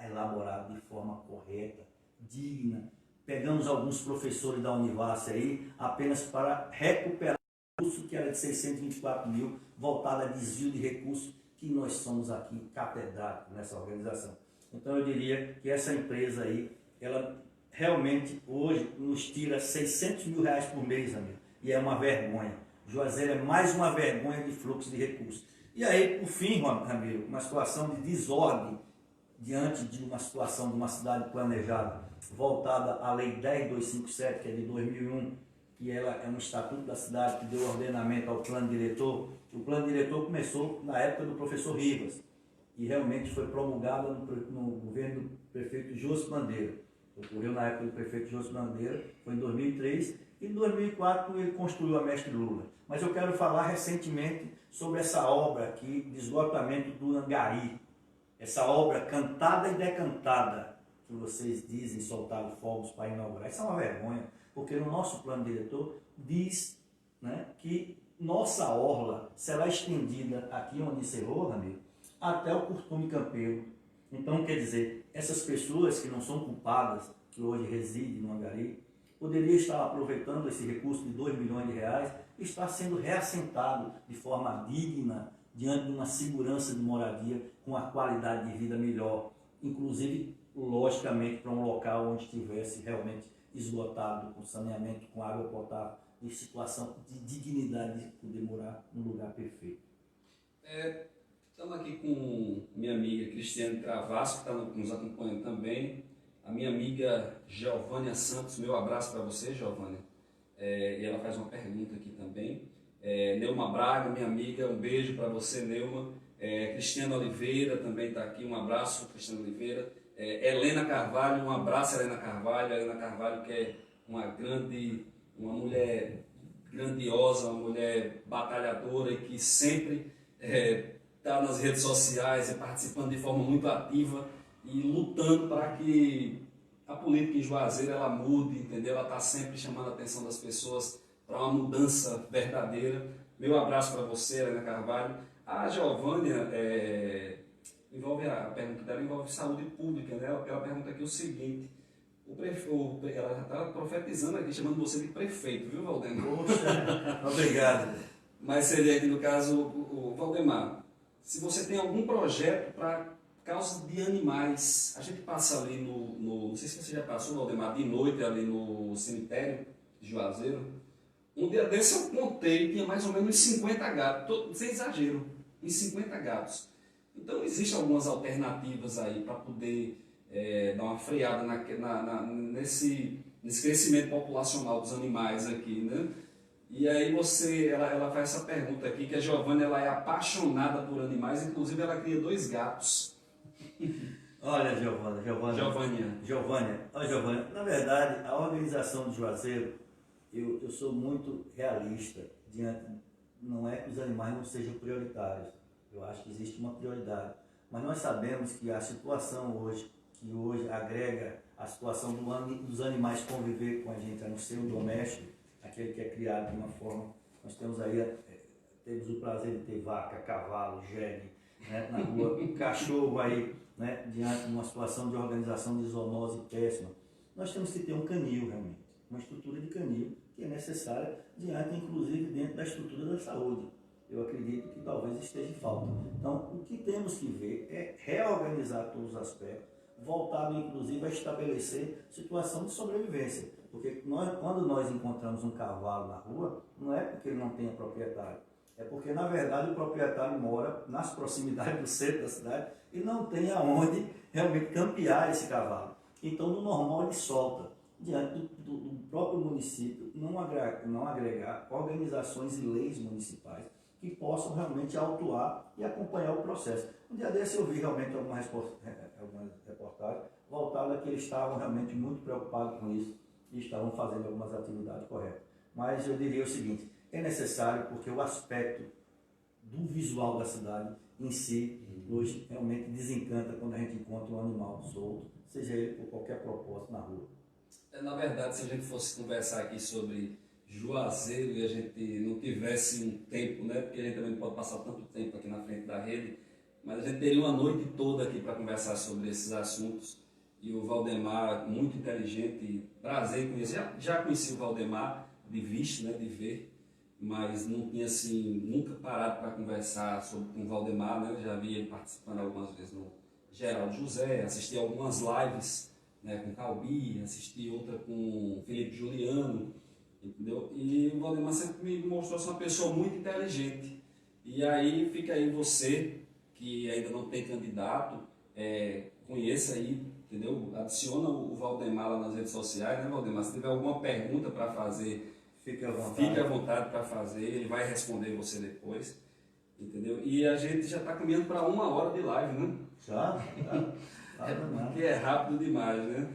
elaborado de forma correta, digna. Pegamos alguns professores da Univasf aí, apenas para recuperar o recurso que era de 624 mil, voltado a desvio de recursos, que nós somos aqui catedráticos nessa organização. Então eu diria que essa empresa aí, ela realmente hoje nos tira 600 mil reais por mês, amigo, e é uma vergonha. Juazeiro é mais uma vergonha de fluxo de recursos. E aí, por fim, Ramiro, uma situação de desordem diante de uma situação de uma cidade planejada, voltada à Lei 10257, que é de 2001, que ela é um estatuto da cidade que deu ordenamento ao plano diretor. O plano diretor começou na época do professor Rivas e realmente foi promulgado no governo do prefeito José Bandeira. Ocorreu na época do prefeito José Bandeira, foi em 2003, e em 2004 ele construiu a Mestre Lula. Mas eu quero falar recentemente sobre essa obra aqui de esgotamento do Angari, essa obra cantada e decantada, que vocês dizem soltaram fogos para inaugurar. Isso é uma vergonha, porque no nosso plano diretor diz, né, que nossa orla será estendida aqui onde encerrou, Ramiro, até o Curtume Campeiro. Então, quer dizer, essas pessoas que não são culpadas, que hoje residem no Angari, poderiam estar aproveitando esse recurso de 2 milhões de reais e estar sendo reassentado de forma digna, diante de uma segurança de moradia, com a qualidade de vida melhor, inclusive, logicamente, para um local onde estivesse realmente esgotado, com saneamento, com água potável, em situação de dignidade de poder morar num lugar perfeito. Estamos aqui com minha amiga Cristiane Travasco, que está nos acompanhando também, a minha amiga Giovânia Santos, meu abraço para você, Giovânia, e ela faz uma pergunta aqui também. Neuma Braga, minha amiga, um beijo para você, Neuma. Cristiana Oliveira também está aqui, um abraço, Cristiana Oliveira. Helena Carvalho, um abraço, Helena Carvalho. Helena Carvalho, que é uma mulher grandiosa, uma mulher batalhadora e que sempre está nas redes sociais, participando de forma muito ativa e lutando para que a política em Juazeiro ela mude, entendeu? Ela está sempre chamando a atenção das pessoas para uma mudança verdadeira. Meu abraço para você, Helena Carvalho. A Giovânia, a pergunta dela envolve saúde pública, né? Ela pergunta aqui o seguinte: ela está profetizando aqui, chamando você de prefeito, viu, Valdemar? Poxa, obrigado. Mas seria aqui, no caso, o Valdemar, se você tem algum projeto para causa de animais, a gente passa ali não sei se você já passou, Valdemar, de noite ali no cemitério de Juazeiro. Um dia desse eu contei, tinha mais ou menos uns 50 gatos, sem exagero, uns 50 gatos. Então existem algumas alternativas aí para poder dar uma freada nesse crescimento populacional dos animais aqui, né? E aí ela faz essa pergunta aqui, que a Giovânia ela é apaixonada por animais, inclusive ela cria 2 gatos. Olha, Giovânia, na verdade, a organização de Juazeiro, eu sou muito realista diante, não é que os animais não sejam prioritários, eu acho que existe uma prioridade, mas nós sabemos que a situação hoje, que hoje agrega a situação dos animais conviver com a gente, no seio doméstico, aquele que é criado de uma forma, nós temos aí, temos o prazer de ter vaca, cavalo, jegue, né, na rua, um cachorro aí, né, diante de uma situação de organização de zoonose péssima. Nós temos que ter um canil realmente, uma estrutura de canil que é necessária diante, inclusive, dentro da estrutura da saúde. Eu acredito que talvez esteja em falta. Então, o que temos que ver é reorganizar todos os aspectos, voltado, inclusive, a estabelecer situação de sobrevivência. Porque quando nós encontramos um cavalo na rua, não é porque ele não tenha proprietário, é porque, na verdade, o proprietário mora nas proximidades do centro da cidade e não tem aonde realmente campear esse cavalo. Então, no normal, ele solta. Diante do próprio município, não agregar organizações e leis municipais que possam realmente autuar e acompanhar o processo. Um dia desse eu vi realmente algumas reportagens voltadas a que eles estavam realmente muito preocupados com isso e estavam fazendo algumas atividades corretas. Mas eu diria o seguinte, é necessário porque o aspecto do visual da cidade em si, hoje, realmente desencanta quando a gente encontra um animal solto, seja ele por qualquer propósito na rua. Na verdade, se a gente fosse conversar aqui sobre Juazeiro e a gente não tivesse um tempo, né, porque a gente também não pode passar tanto tempo aqui na frente da rede, mas a gente teria uma noite toda aqui para conversar sobre esses assuntos. E o Valdemar, muito inteligente, prazer em conhecer. Já conheci o Valdemar de vista, né, de ver, mas não tinha assim, nunca parado para conversar com o Valdemar, né? Eu já vi ele participando algumas vezes no Geraldo José, assisti algumas lives, né, com Calbi, assisti outra com Felipe Juliano, entendeu? E o Valdemar sempre me mostrou ser uma pessoa muito inteligente E aí fica aí você, que ainda não tem candidato, conheça aí, entendeu? Adiciona o Valdemar lá nas redes sociais, né, Valdemar? Se tiver alguma pergunta para fazer, fique à vontade para fazer, ele vai responder você depois, entendeu? E a gente já está caminhando para 1 hora de live, né? Já? Porque é rápido demais, né?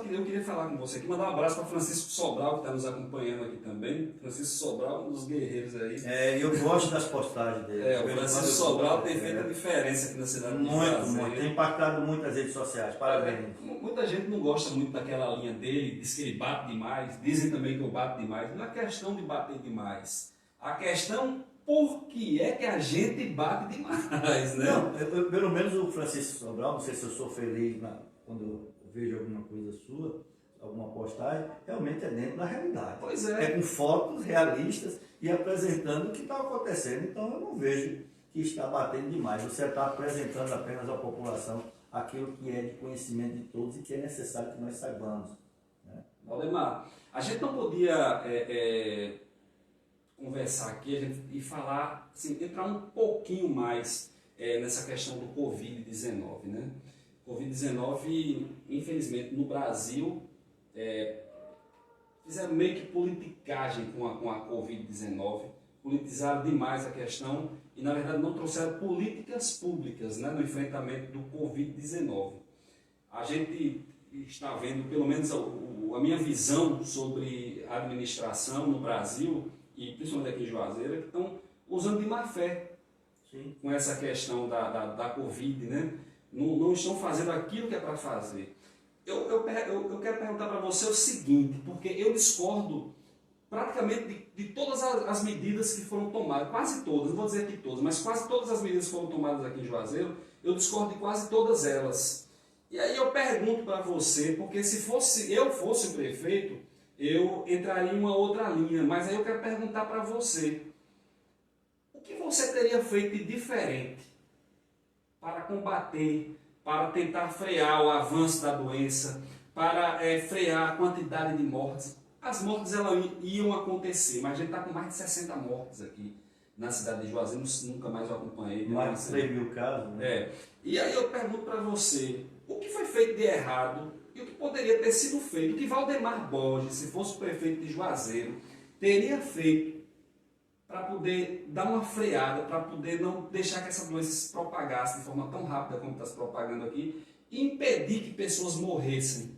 Eu queria falar com você aqui, mandar um abraço para Francisco Sobral, que está nos acompanhando aqui também. Francisco Sobral, um dos guerreiros aí. Eu gosto das postagens dele. O Francisco Sobral tem feito a diferença aqui na cidade de Juazeiro. Muito, tem impactado muito as redes sociais, parabéns. Muita gente não gosta muito daquela linha dele, diz que ele bate demais, dizem também que eu bato demais. Não é questão de bater demais, a questão por que é que a gente bate demais, né? Não, pelo menos o Francisco Sobral, não sei se eu sou feliz quando eu vejo alguma coisa sua, alguma postagem, realmente é dentro da realidade. Pois é. É com fotos realistas e apresentando o que está acontecendo. Então eu não vejo que está batendo demais. Você está apresentando apenas à população aquilo que é de conhecimento de todos e que é necessário que nós saibamos. Né? Valdemar, a gente não podia conversar aqui e falar, assim, entrar um pouquinho mais nessa questão do Covid-19, né? Covid-19, infelizmente, no Brasil, fizeram meio que politicagem com a Covid-19, politizaram demais a questão e, na verdade, não trouxeram políticas públicas, né, no enfrentamento do Covid-19. A gente está vendo, pelo menos a minha visão sobre a administração no Brasil, e principalmente aqui em Juazeiro, que estão usando de má fé. Sim. Com essa questão da Covid, né? Não estão fazendo aquilo que é para fazer. Eu quero perguntar para você o seguinte, porque eu discordo praticamente de todas as medidas que foram tomadas, quase todas, não vou dizer que todas, mas quase todas as medidas que foram tomadas aqui em Juazeiro, eu discordo de quase todas elas. E aí eu pergunto para você, porque se eu fosse o prefeito, eu entraria em uma outra linha, mas aí eu quero perguntar para você, o que você teria feito de diferente para combater, para tentar frear o avanço da doença, para frear a quantidade de mortes? As mortes elas iam acontecer, mas a gente está com mais de 60 mortes aqui na cidade de Juazeiro, nunca mais eu acompanhei. Mais de 3 mil casos, né? E aí eu pergunto para você, o que foi feito de errado e o que poderia ter sido feito? O que Valdemar Borges, se fosse o prefeito de Juazeiro, teria feito para poder dar uma freada, para poder não deixar que essa doença se propagasse de forma tão rápida como está se propagando aqui e impedir que pessoas morressem?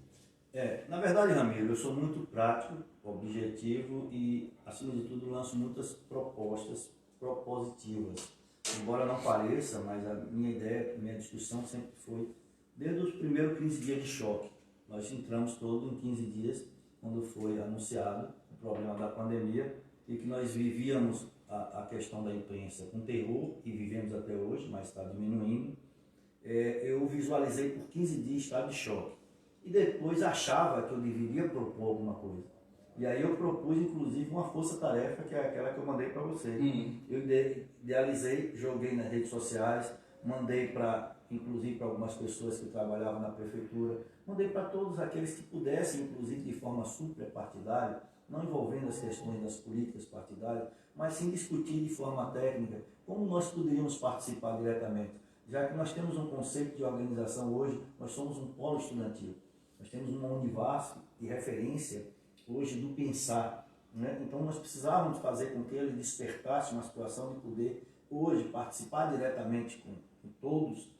Na verdade, Ramiro, eu sou muito prático, objetivo e, acima de tudo, lanço muitas propostas propositivas. Embora não pareça, mas a minha ideia, a minha discussão sempre foi, desde os primeiros 15 dias de choque. Nós entramos todos em 15 dias, quando foi anunciado o problema da pandemia, e que nós vivíamos a questão da imprensa com terror, e vivemos até hoje, mas está diminuindo. Eu visualizei por 15 dias estado de choque. E depois achava que eu deveria propor alguma coisa. E aí eu propus, inclusive, uma força-tarefa, que é aquela que eu mandei para você. Eu idealizei, joguei nas redes sociais, mandei inclusive para algumas pessoas que trabalhavam na prefeitura, mandei para todos aqueles que pudessem, inclusive de forma suprapartidária, não envolvendo as questões das políticas partidárias, mas sim discutir de forma técnica como nós poderíamos participar diretamente. Já que nós temos um conceito de organização hoje, nós somos um polo estudantil. Nós temos uma Univasf de referência hoje do pensar. Né? Então nós precisávamos fazer com que ele despertasse uma situação de poder hoje participar diretamente com todos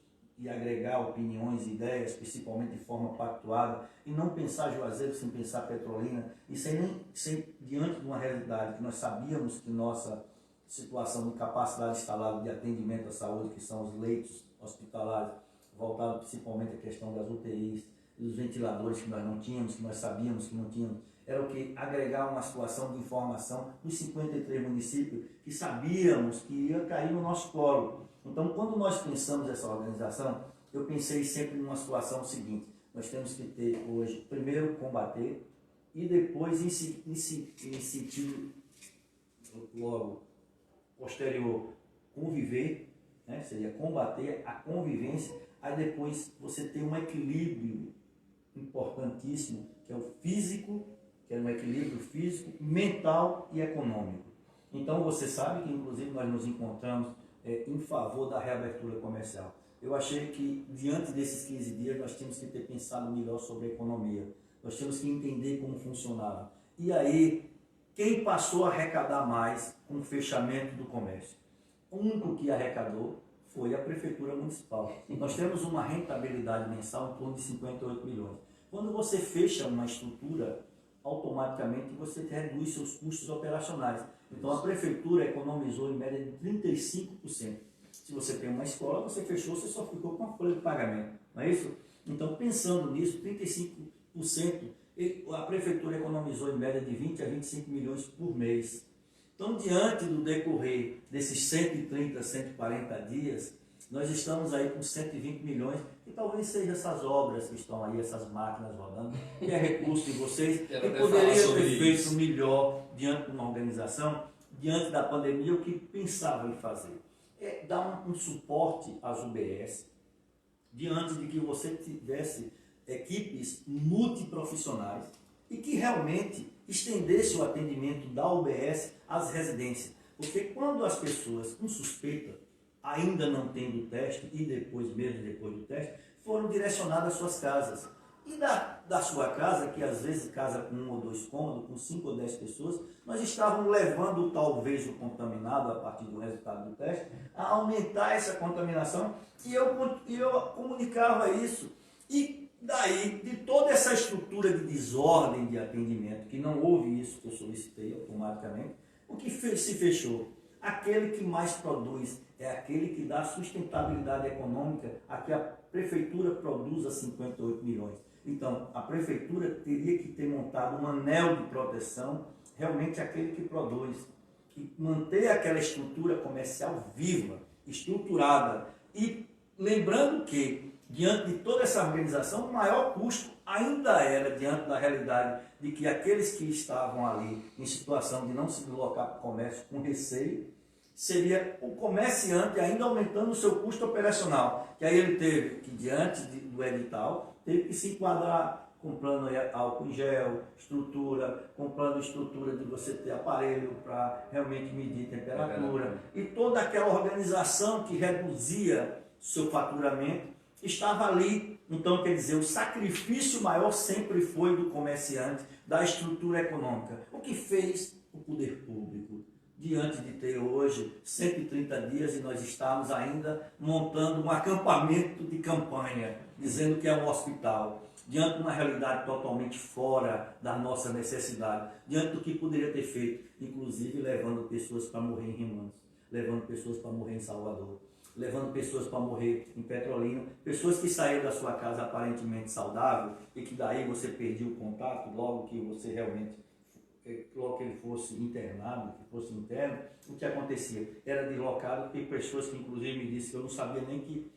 e agregar opiniões e ideias, principalmente de forma pactuada, e não pensar Juazeiro sem pensar Petrolina, e sem diante de uma realidade que nós sabíamos que nossa situação de capacidade instalada de atendimento à saúde, que são os leitos hospitalares, voltado principalmente à questão das UTIs, dos ventiladores que nós não tínhamos, que nós sabíamos que não tínhamos, era o que? Agregar uma situação de informação dos 53 municípios que sabíamos que ia cair no nosso colo. Então, quando nós pensamos essa organização, eu pensei sempre numa situação seguinte: nós temos que ter hoje, primeiro, combater, e depois, em sentido logo posterior, conviver, né? Seria combater a convivência, aí depois você tem um equilíbrio importantíssimo, que é o físico, que é um equilíbrio físico, mental e econômico. Então você sabe que inclusive nós nos encontramos em favor da reabertura comercial. Eu achei que diante desses 15 dias nós tínhamos que ter pensado melhor sobre a economia. Nós tínhamos que entender como funcionava. E aí, quem passou a arrecadar mais com o fechamento do comércio? O único que arrecadou foi a Prefeitura Municipal. Nós temos uma rentabilidade mensal em torno de 58 milhões. Quando você fecha uma estrutura, automaticamente você reduz seus custos operacionais. Então a Prefeitura economizou em média de 35%. Se você tem uma escola, você fechou, você só ficou com a folha de pagamento. Não é isso? Então, pensando nisso, 35%, a Prefeitura economizou em média de 20 a 25 milhões por mês. Então, diante do decorrer desses 130, 140 dias, nós estamos aí com 120 milhões, que talvez sejam essas obras que estão aí, essas máquinas rodando, que é recurso de vocês, que poderia ter feito melhor diante de uma organização, diante da pandemia, o que pensava em fazer. É dar um suporte às UBS, diante de que você tivesse equipes multiprofissionais e que realmente estendesse o atendimento da UBS às residências. Porque quando as pessoas com suspeita, ainda não tendo o teste, e depois, mesmo depois do teste, foram direcionadas às suas casas. E da sua casa, que às vezes casa com 1 ou 2 cômodos, com 5 ou 10 pessoas, nós estávamos levando talvez o contaminado, a partir do resultado do teste, a aumentar essa contaminação, e eu comunicava isso. E daí, de toda essa estrutura de desordem de atendimento, que não houve isso que eu solicitei automaticamente, o que se fechou? Aquele que mais produz é aquele que dá sustentabilidade econômica a que a Prefeitura produza 58 milhões. Então, a Prefeitura teria que ter montado um anel de proteção, realmente aquele que produz, e manter aquela estrutura comercial viva, estruturada. E lembrando que, diante de toda essa organização, o maior custo ainda era, diante da realidade de que aqueles que estavam ali em situação de não se deslocar para o comércio com receio, seria o comerciante ainda aumentando o seu custo operacional. Que aí ele teve que, diante do edital, teve que se enquadrar comprando álcool em gel, comprando estrutura de você ter aparelho para realmente medir temperatura. E toda aquela organização que reduzia seu faturamento estava ali. Então, quer dizer, o sacrifício maior sempre foi do comerciante, da estrutura econômica. O que fez o poder público? Diante de ter hoje 130 dias e nós estamos ainda montando um acampamento de campanha, dizendo que é um hospital, diante de uma realidade totalmente fora da nossa necessidade, diante do que poderia ter feito, inclusive levando pessoas para morrer em Remanso, levando pessoas para morrer em Salvador, levando pessoas para morrer em Petrolina, pessoas que saíram da sua casa aparentemente saudável e que daí você perdia o contato logo que você realmente, logo que ele fosse internado, que fosse interno. O que acontecia? Era deslocado, tem pessoas que inclusive me disseram que eu não sabia nem que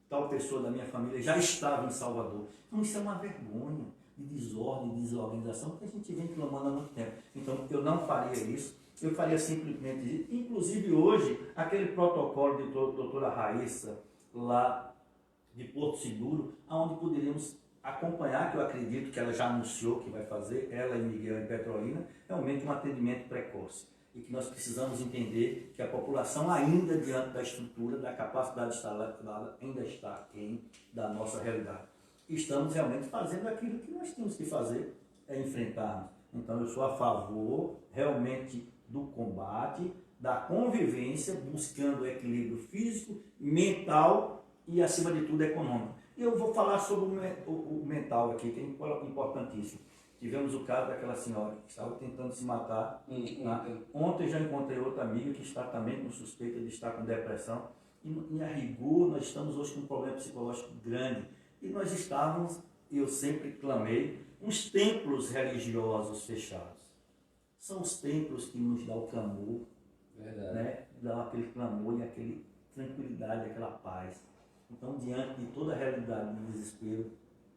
tal pessoa da minha família já estava em Salvador. Então isso é uma vergonha de desordem, de desorganização que a gente vem clamando há muito tempo. Então eu não faria isso. Eu faria simplesmente, inclusive hoje, aquele protocolo de doutora Raíssa, lá de Porto Seguro, onde poderíamos acompanhar, que eu acredito que ela já anunciou que vai fazer, ela e Miguel em Petrolina, realmente um atendimento precoce. E que nós precisamos entender que a população ainda, diante da estrutura, da capacidade instalada, ainda está aquém da nossa realidade. E estamos realmente fazendo aquilo que nós temos que fazer, é enfrentarmos. Então eu sou a favor, realmente, do combate, da convivência, buscando o equilíbrio físico, mental e, acima de tudo, econômico. E eu vou falar sobre o mental aqui, que é importantíssimo. Tivemos o caso daquela senhora que estava tentando se matar. Ontem já encontrei outra amiga que está também com suspeita de estar com depressão. E a rigor, nós estamos hoje com um problema psicológico grande. E nós estávamos, e eu sempre clamei, uns templos religiosos fechados. São os templos que nos dão o clamor, né? Dão aquele clamor e aquela tranquilidade, aquela paz. Então, diante de toda a realidade do desespero,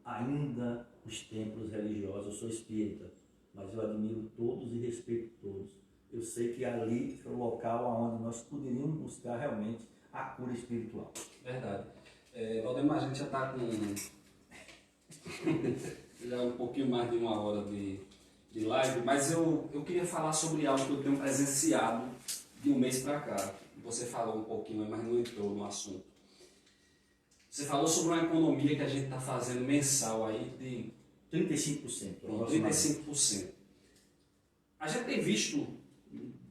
ainda os templos religiosos, eu sou espírita, mas eu admiro todos e respeito todos. Eu sei que ali foi o local onde nós poderíamos buscar realmente a cura espiritual. Verdade. Valdemar, a gente já está com já um pouquinho mais de 1 hora de de live, mas eu queria falar sobre algo que eu tenho presenciado de um mês para cá. Você falou um pouquinho, mas não entrou no assunto. Você falou sobre uma economia que a gente está fazendo mensal aí de 35%. 35%. A gente tem visto,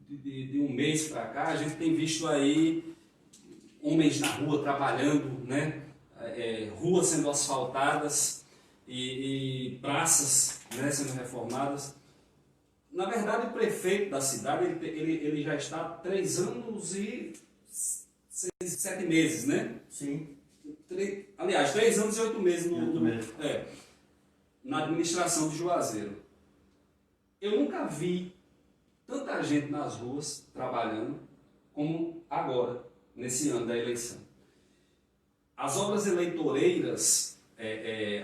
de um mês para cá, a gente tem visto aí homens na rua trabalhando, né? Ruas sendo asfaltadas e praças, né, sendo reformadas. Na verdade, o prefeito da cidade ele já está há 3 anos e 7 meses, né? Sim. Aliás, 3 anos e 8 meses meses. na administração de Juazeiro. Eu nunca vi tanta gente nas ruas trabalhando como agora, nesse ano da eleição. As obras eleitoreiras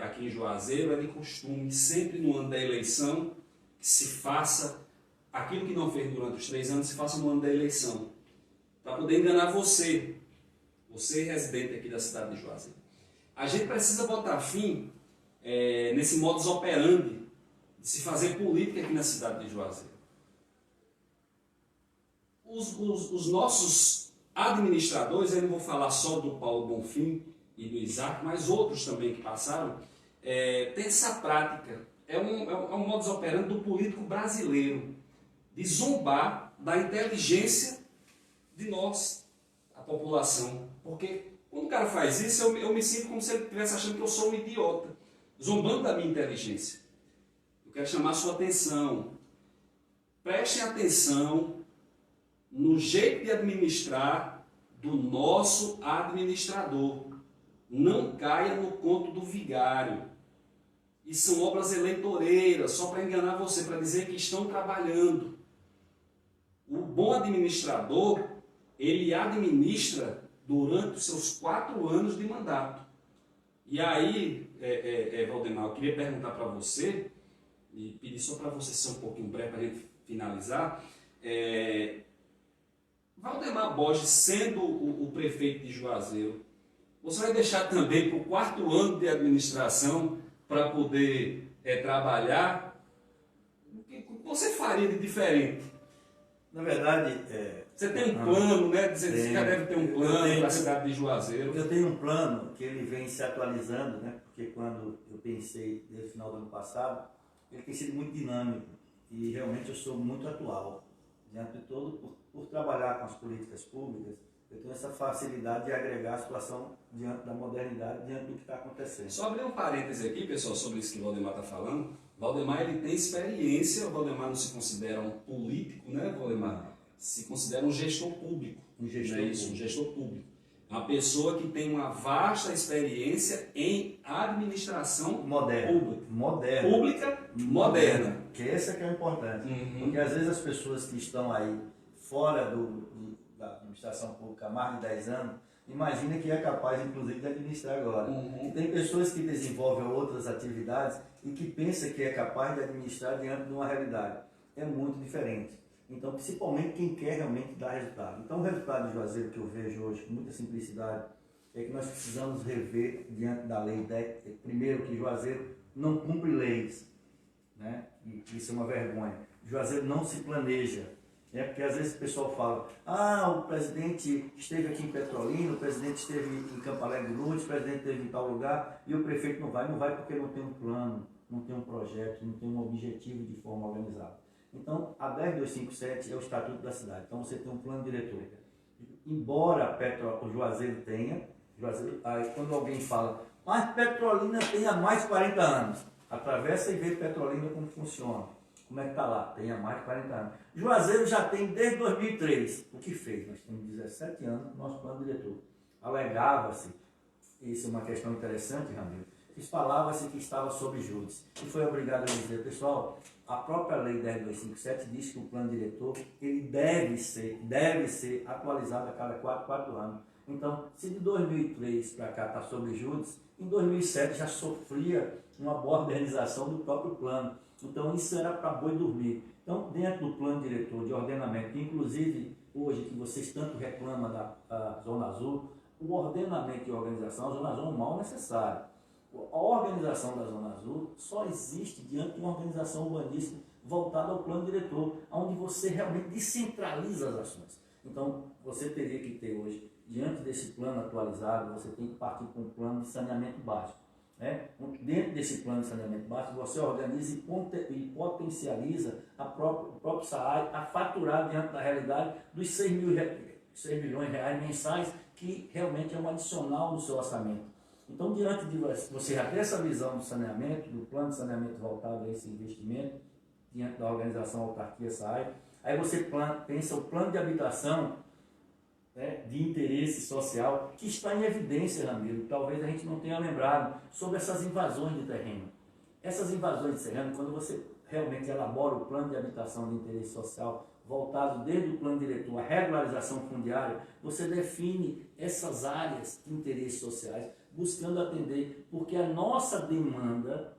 aqui em Juazeiro é de costume, sempre no ano da eleição, que se faça aquilo que não fez durante os 3 anos, se faça no ano da eleição, para poder enganar você residente aqui da cidade de Juazeiro. A gente precisa botar fim nesse modus operandi de se fazer política aqui na cidade de Juazeiro. Os nossos administradores, eu não vou falar só do Paulo Bonfim e do Isaac, mas outros também que passaram, tem essa prática. É um modus operandi do político brasileiro, de zombar da inteligência de nós, a população. Porque quando o cara faz isso, eu me sinto como se ele estivesse achando que eu sou um idiota, zombando da minha inteligência. Eu quero chamar a sua atenção. Prestem atenção no jeito de administrar do nosso administrador. Não caia no conto do vigário. E são obras eleitoreiras, só para enganar você, para dizer que estão trabalhando. O bom administrador, ele administra durante os seus 4 anos de mandato. E aí, Valdemar, eu queria perguntar para você, e pedir só para você ser um pouquinho breve para a gente finalizar. Valdemar Borges, sendo o prefeito de Juazeiro, você vai deixar também para o 4º ano de administração para poder trabalhar? O que você faria de diferente? Na verdade, você tem um plano, né? Você já deve ter um plano para a cidade de Juazeiro. Eu tenho um plano que ele vem se atualizando, né? Porque quando eu pensei desde o final do ano passado, ele tem sido muito dinâmico e realmente eu sou muito atual. Diante de todo, por trabalhar com as políticas públicas, eu tenho essa facilidade de agregar a situação diante da modernidade, diante do que está acontecendo. Só abrir um parêntese aqui, pessoal, sobre isso que o Valdemar está falando. Valdemar, ele tem experiência, o Valdemar não se considera um político, né, Valdemar? Se considera um gestor público. Um gestor Um gestor público. Uma pessoa que tem uma vasta experiência em administração pública. Moderna. Que essa que é importante. Uhum. Porque às vezes as pessoas que estão aí fora da administração pública há mais de 10 anos, imagina que é capaz, inclusive, de administrar agora. Uhum. E tem pessoas que desenvolvem outras atividades e que pensam que é capaz de administrar diante de uma realidade. É muito diferente. Então, principalmente quem quer realmente dar resultado. Então, o resultado de Juazeiro que eu vejo hoje, com muita simplicidade, é que nós precisamos rever diante da lei. Primeiro, que Juazeiro não cumpre leis, né? E isso é uma vergonha. Juazeiro não se planeja. Porque às vezes o pessoal fala, o presidente esteve aqui em Petrolina, o presidente esteve em Campo Alegre do Norte, o presidente esteve em tal lugar, e o prefeito não vai porque não tem um plano, não tem um projeto, não tem um objetivo de forma organizada. Então, a 10257 é o estatuto da cidade, então você tem um plano diretor. Embora o Juazeiro tenha, aí quando alguém fala, mas Petrolina tem há mais de 40 anos, atravessa e vê Petrolina como funciona. Como é que está lá? Tem há mais de 40 anos. Juazeiro já tem desde 2003. O que fez? Nós temos 17 anos no nosso plano diretor. Alegava-se, isso é uma questão interessante, Ramiro, falava-se que estava sob júdice. E foi obrigado a dizer, pessoal, a própria lei 10257 diz que o plano diretor ele deve ser atualizado a cada 4 anos. Então, se de 2003 para cá está sob júdice, em 2007 já sofria uma boa organização do próprio plano. Então, isso era para boi dormir. Então, dentro do plano diretor de ordenamento, inclusive hoje que vocês tanto reclamam da Zona Azul, o ordenamento e organização, a Zona Azul é um mal necessário. A organização da Zona Azul só existe diante de uma organização urbanística voltado ao plano diretor, onde você realmente descentraliza as ações. Então, você teria que ter hoje, diante desse plano atualizado, você tem que partir para um plano de saneamento básico. Né? Dentro desse plano de saneamento básico, você organiza e potencializa o próprio SAAI a faturar diante da realidade dos 6 milhões de reais mensais, que realmente é um adicional no seu orçamento. Então, diante de você já ter essa visão do saneamento, do plano de saneamento voltado a esse investimento, diante da organização autarquia SAAI, aí você pensa o plano de habitação, né, de interesse social, que está em evidência, Ramiro, talvez a gente não tenha lembrado, sobre essas invasões de terreno. Essas invasões de terreno, quando você realmente elabora o plano de habitação de interesse social, voltado desde o plano diretor à regularização fundiária, você define essas áreas de interesses sociais, buscando atender, porque a nossa demanda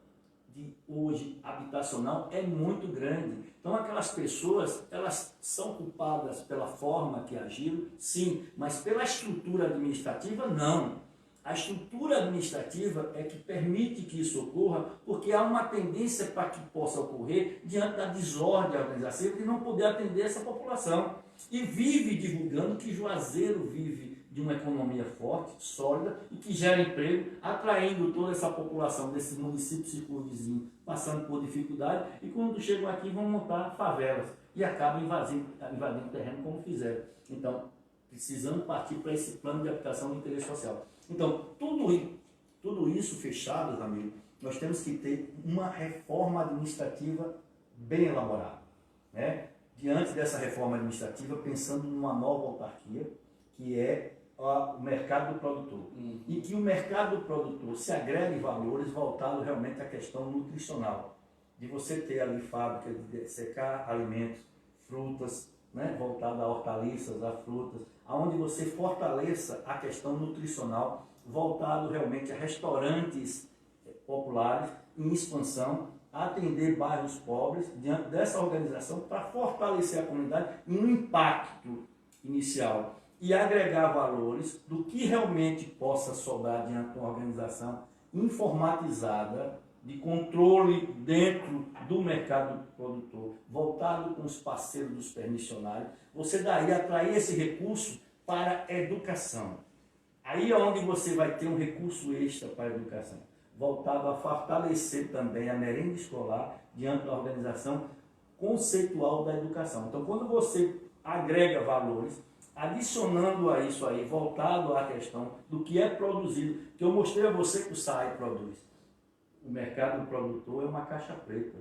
de hoje habitacional é muito grande. Então aquelas pessoas, elas são culpadas pela forma que agiram, sim, mas pela estrutura administrativa, não. A estrutura administrativa é que permite que isso ocorra, porque há uma tendência para que possa ocorrer diante da desordem organizativa de não poder atender essa população. E vive divulgando que Juazeiro vive de uma economia forte, sólida e que gera emprego, atraindo toda essa população desses municípios circunvizinhos, passando por dificuldade, e quando chegam aqui vão montar favelas e acabam invadindo terreno como fizeram. Então, precisamos partir para esse plano de habitação de interesse social. Então, tudo isso fechado, amigo, nós temos que ter uma reforma administrativa bem elaborada, né? Diante dessa reforma administrativa, pensando numa nova autarquia, que é o mercado do produtor. E que o mercado do produtor se agregue valores voltados realmente à questão nutricional. De você ter ali fábrica de secar alimentos, frutas, né, voltada a hortaliças, a frutas, onde você fortaleça a questão nutricional, voltado realmente a restaurantes populares em expansão, atender bairros pobres, diante dessa organização, para fortalecer a comunidade em um impacto inicial e agregar valores do que realmente possa sobrar diante de uma organização informatizada, de controle dentro do mercado produtor, voltado com os parceiros dos permissionários, você daí atrair esse recurso para a educação. Aí é onde você vai ter um recurso extra para a educação, voltado a fortalecer também a merenda escolar diante da organização conceitual da educação. Então, quando você agrega valores, adicionando a isso aí, voltado à questão do que é produzido, que eu mostrei a você que o SAAI produz. O mercado produtor é uma caixa preta.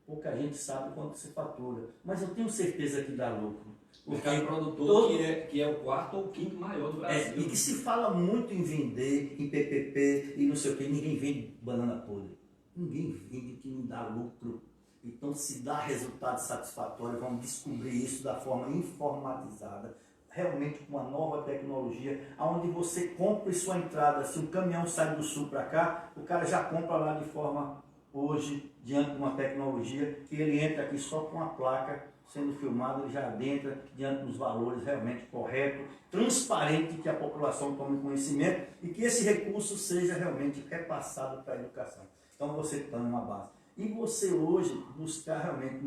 Pouca gente sabe quanto se fatura, mas eu tenho certeza que dá lucro. O mercado produtor que é o quarto ou o quinto maior do Brasil. E que se fala muito em vender, em PPP e não sei o que, ninguém vende banana podre. Ninguém vende que não dá lucro. Então, se dá resultado satisfatório, vamos descobrir isso da forma informatizada, realmente com uma nova tecnologia, onde você compra sua entrada. Se um caminhão sai do sul para cá, o cara já compra lá de forma, hoje, diante de uma tecnologia, que ele entra aqui só com a placa sendo filmado, ele já adentra diante dos valores realmente corretos, transparente, que a população tome conhecimento e que esse recurso seja realmente repassado para a educação. Então você tem uma base. E você hoje buscar realmente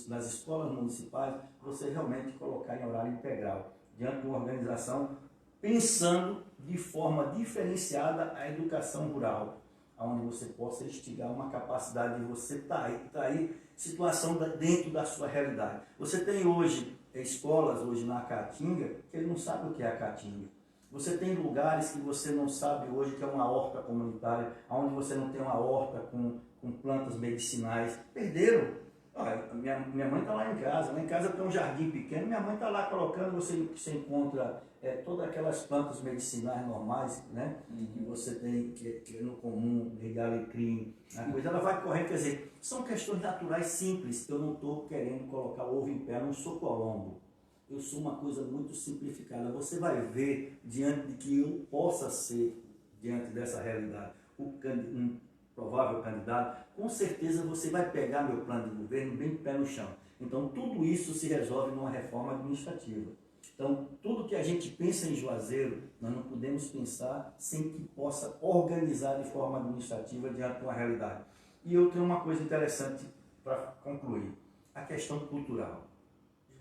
nas escolas municipais, você realmente colocar em horário integral, diante de uma organização, pensando de forma diferenciada a educação rural, onde você possa instigar uma capacidade de você trair situação dentro da sua realidade. Você tem hoje escolas, hoje na Caatinga, que ele não sabe o que é a Caatinga. Você tem lugares que você não sabe hoje que é uma horta comunitária, onde você não tem uma horta com plantas medicinais. Perderam. Olha, minha mãe está lá em casa tem um jardim pequeno, minha mãe está lá colocando, você encontra todas aquelas plantas medicinais normais, né? Que você tem, que é no comum, de alecrim, a coisa, ela vai correndo, quer dizer, são questões naturais simples, eu não estou querendo colocar o ovo em pé, não sou Colombo. Eu sou uma coisa muito simplificada. Você vai ver, diante de que eu possa ser, diante dessa realidade, um provável candidato, com certeza você vai pegar meu plano de governo bem pé no chão. Então, tudo isso se resolve numa reforma administrativa. Então, tudo que a gente pensa em Juazeiro, nós não podemos pensar sem que possa organizar de forma administrativa diante de uma realidade. E eu tenho uma coisa interessante para concluir, a questão cultural.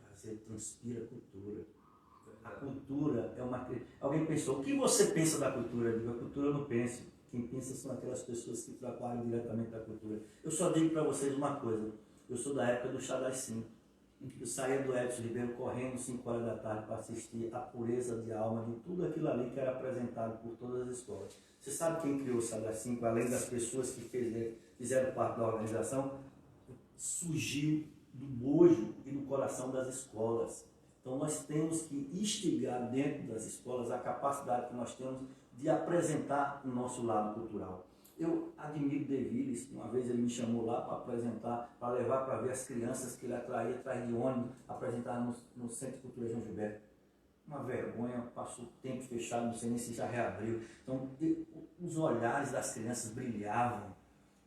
Juazeiro transpira cultura. A cultura é uma... Alguém pensou, o que você pensa da cultura? Eu digo, a cultura eu não penso. Quem pensa são aquelas pessoas que trabalham diretamente da cultura. Eu só digo para vocês uma coisa. Eu sou da época do Chá das 5. Eu saía do Edson Ribeiro correndo 5 horas da tarde para assistir a pureza de alma de tudo aquilo ali que era apresentado por todas as escolas. Você sabe quem criou o Chá das 5, além das pessoas que fizeram parte da organização? Surgiu do bojo e do coração das escolas. Então nós temos que instigar dentro das escolas a capacidade que nós temos de apresentar o nosso lado cultural. Eu admiro De Vries, uma vez ele me chamou lá para apresentar, para levar para ver as crianças que ele atraía atrás de ônibus, apresentar no Centro de Cultura João Gilberto. Uma vergonha, passou o tempo fechado, não sei nem se já reabriu. Então, os olhares das crianças brilhavam,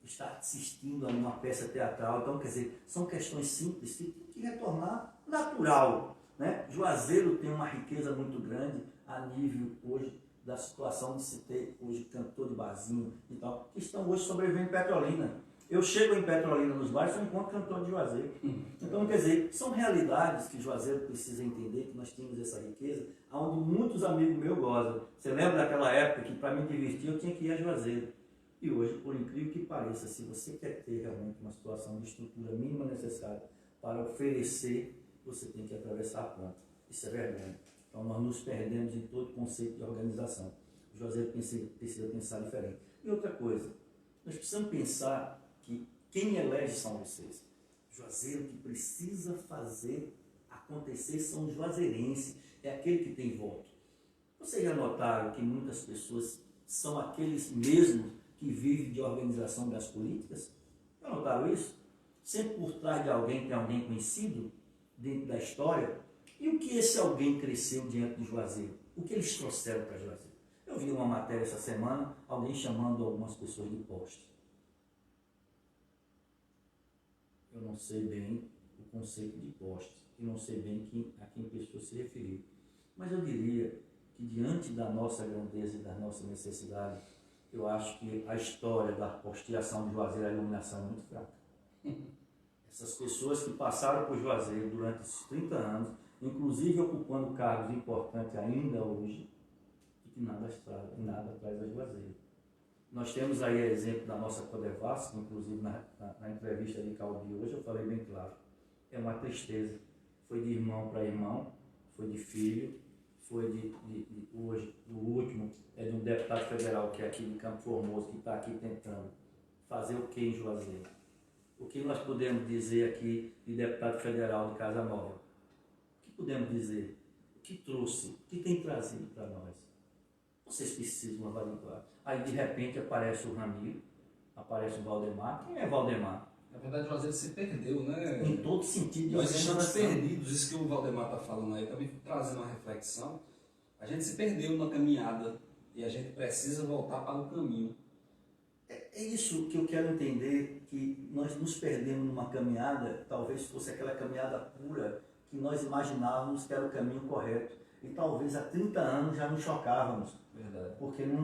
estar assistindo a uma peça teatral. Então, quer dizer, são questões simples que tem que retornar natural. Né? Juazeiro tem uma riqueza muito grande a nível hoje da situação de se ter hoje cantor de barzinho e tal, que estão hoje sobrevivendo em Petrolina. Eu chego em Petrolina nos bairros e encontro cantor de Juazeiro. Então, quer dizer, são realidades que Juazeiro precisa entender, que nós temos essa riqueza, onde muitos amigos meus gozam. Você lembra daquela época que para me divertir eu tinha que ir a Juazeiro? E hoje, por incrível que pareça, se você quer ter realmente uma situação de estrutura mínima necessária para oferecer, você tem que atravessar a ponta. Isso é vergonha. Então nós nos perdemos em todo conceito de organização. O Juazeiro precisa pensar diferente. E outra coisa, nós precisamos pensar que quem elege são vocês. Juazeiro que precisa fazer acontecer são os juazeirenses, é aquele que tem voto. Vocês já notaram que muitas pessoas são aqueles mesmos que vivem de organização das políticas? Já notaram isso? Sempre por trás de alguém tem alguém conhecido dentro da história. E o que esse alguém cresceu diante de Juazeiro? O que eles trouxeram para Juazeiro? Eu vi uma matéria essa semana, alguém chamando algumas pessoas de poste. Eu não sei bem o conceito de poste, e não sei bem a quem a pessoa se referiu. Mas eu diria que diante da nossa grandeza e da nossa necessidade, eu acho que a história da posteação de Juazeiro, a iluminação é muito fraca. Essas pessoas que passaram por Juazeiro durante esses 30 anos, inclusive ocupando cargos importantes ainda hoje, e que nada traz a Juazeiro. Nós temos aí exemplo da nossa Codevasf, inclusive na entrevista de Calbi hoje, eu falei bem claro, é uma tristeza. Foi de irmão para irmão, foi de filho, foi de hoje, o último é de um deputado federal que é aqui de Campo Formoso, que está aqui tentando fazer o que em Juazeiro? O que nós podemos dizer aqui de deputado federal de Casa Nova? O que podemos dizer? O que trouxe? O que tem trazido para nós? Vocês precisam averiguar. Aí, de repente, aparece o Ramiro, aparece o Valdemar. Quem é Valdemar? Na verdade, o Juazeiro se perdeu, né? Em todo sentido de Nós estamos organização. perdidos, isso que o Valdemar está falando aí, está me trazendo uma reflexão. A gente se perdeu na caminhada e a gente precisa voltar para o caminho. É isso que eu quero entender, que nós nos perdemos numa caminhada, talvez fosse aquela caminhada pura, que nós imaginávamos que era o caminho correto. E talvez há 30 anos já nos chocávamos. Verdade. Porque não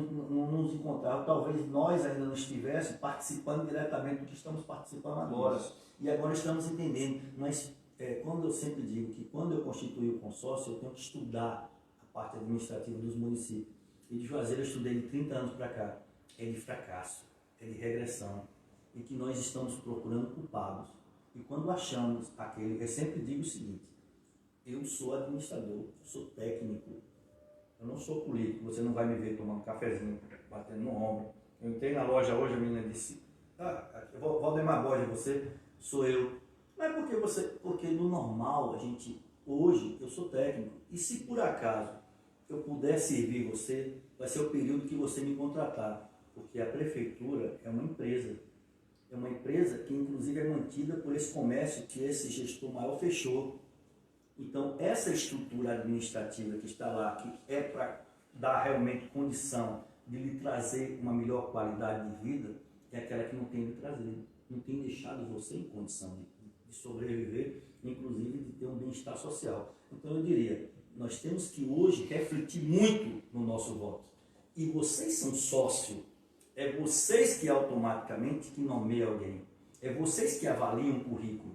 nos encontrávamos, talvez nós ainda não estivéssemos participando diretamente do que estamos participando agora. Isso. E agora estamos entendendo. Mas quando eu sempre digo que quando eu constituí o consórcio, eu tenho que estudar a parte administrativa dos municípios. E de Juazeiro eu estudei de 30 anos para cá. É de fracasso, é de regressão. E que nós estamos procurando culpados. E quando achamos aquele... Eu sempre digo o seguinte, eu sou administrador, sou técnico, eu não sou político, você não vai me ver tomando um cafezinho, batendo no ombro. Eu entrei na loja hoje, a menina disse, Valdemar Borges, você sou eu. Não é porque você, porque no normal, hoje eu sou técnico, e se por acaso eu puder servir você, vai ser o período que você me contratar, porque a prefeitura é uma empresa que inclusive é mantida por esse comércio que esse gestor maior fechou. Então, essa estrutura administrativa que está lá, que é para dar realmente condição de lhe trazer uma melhor qualidade de vida, é aquela que não tem lhe trazido, não tem deixado você em condição de sobreviver, inclusive de ter um bem-estar social. Então, eu diria, nós temos que hoje refletir muito no nosso voto. E vocês são sócio, é vocês que automaticamente que nomeiam alguém. É vocês que avaliam o currículo.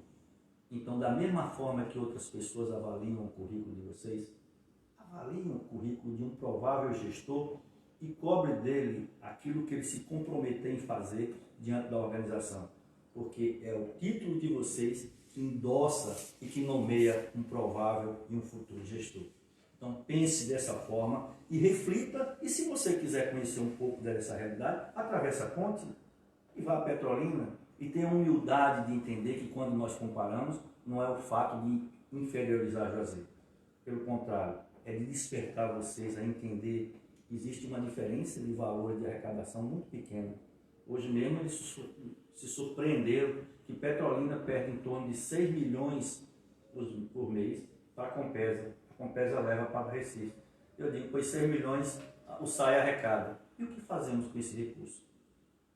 Então, da mesma forma que outras pessoas avaliam o currículo de vocês, avaliem o currículo de um provável gestor e cobre dele aquilo que ele se comprometeu em fazer diante da organização. Porque é o título de vocês que endossa e que nomeia um provável e um futuro gestor. Então pense dessa forma e reflita, e se você quiser conhecer um pouco dessa realidade, atravesse a ponte e vá a Petrolina e tenha a humildade de entender que quando nós comparamos, não é o fato de inferiorizar Juazeiro. Pelo contrário, é de despertar vocês a entender que existe uma diferença de valor de arrecadação muito pequena. Hoje mesmo eles se surpreenderam que Petrolina perde em torno de 6 milhões por mês para a Compesa. A Compesa leva para o Recife. Eu digo, pois 6 milhões o SAI arrecada. E o que fazemos com esse recurso?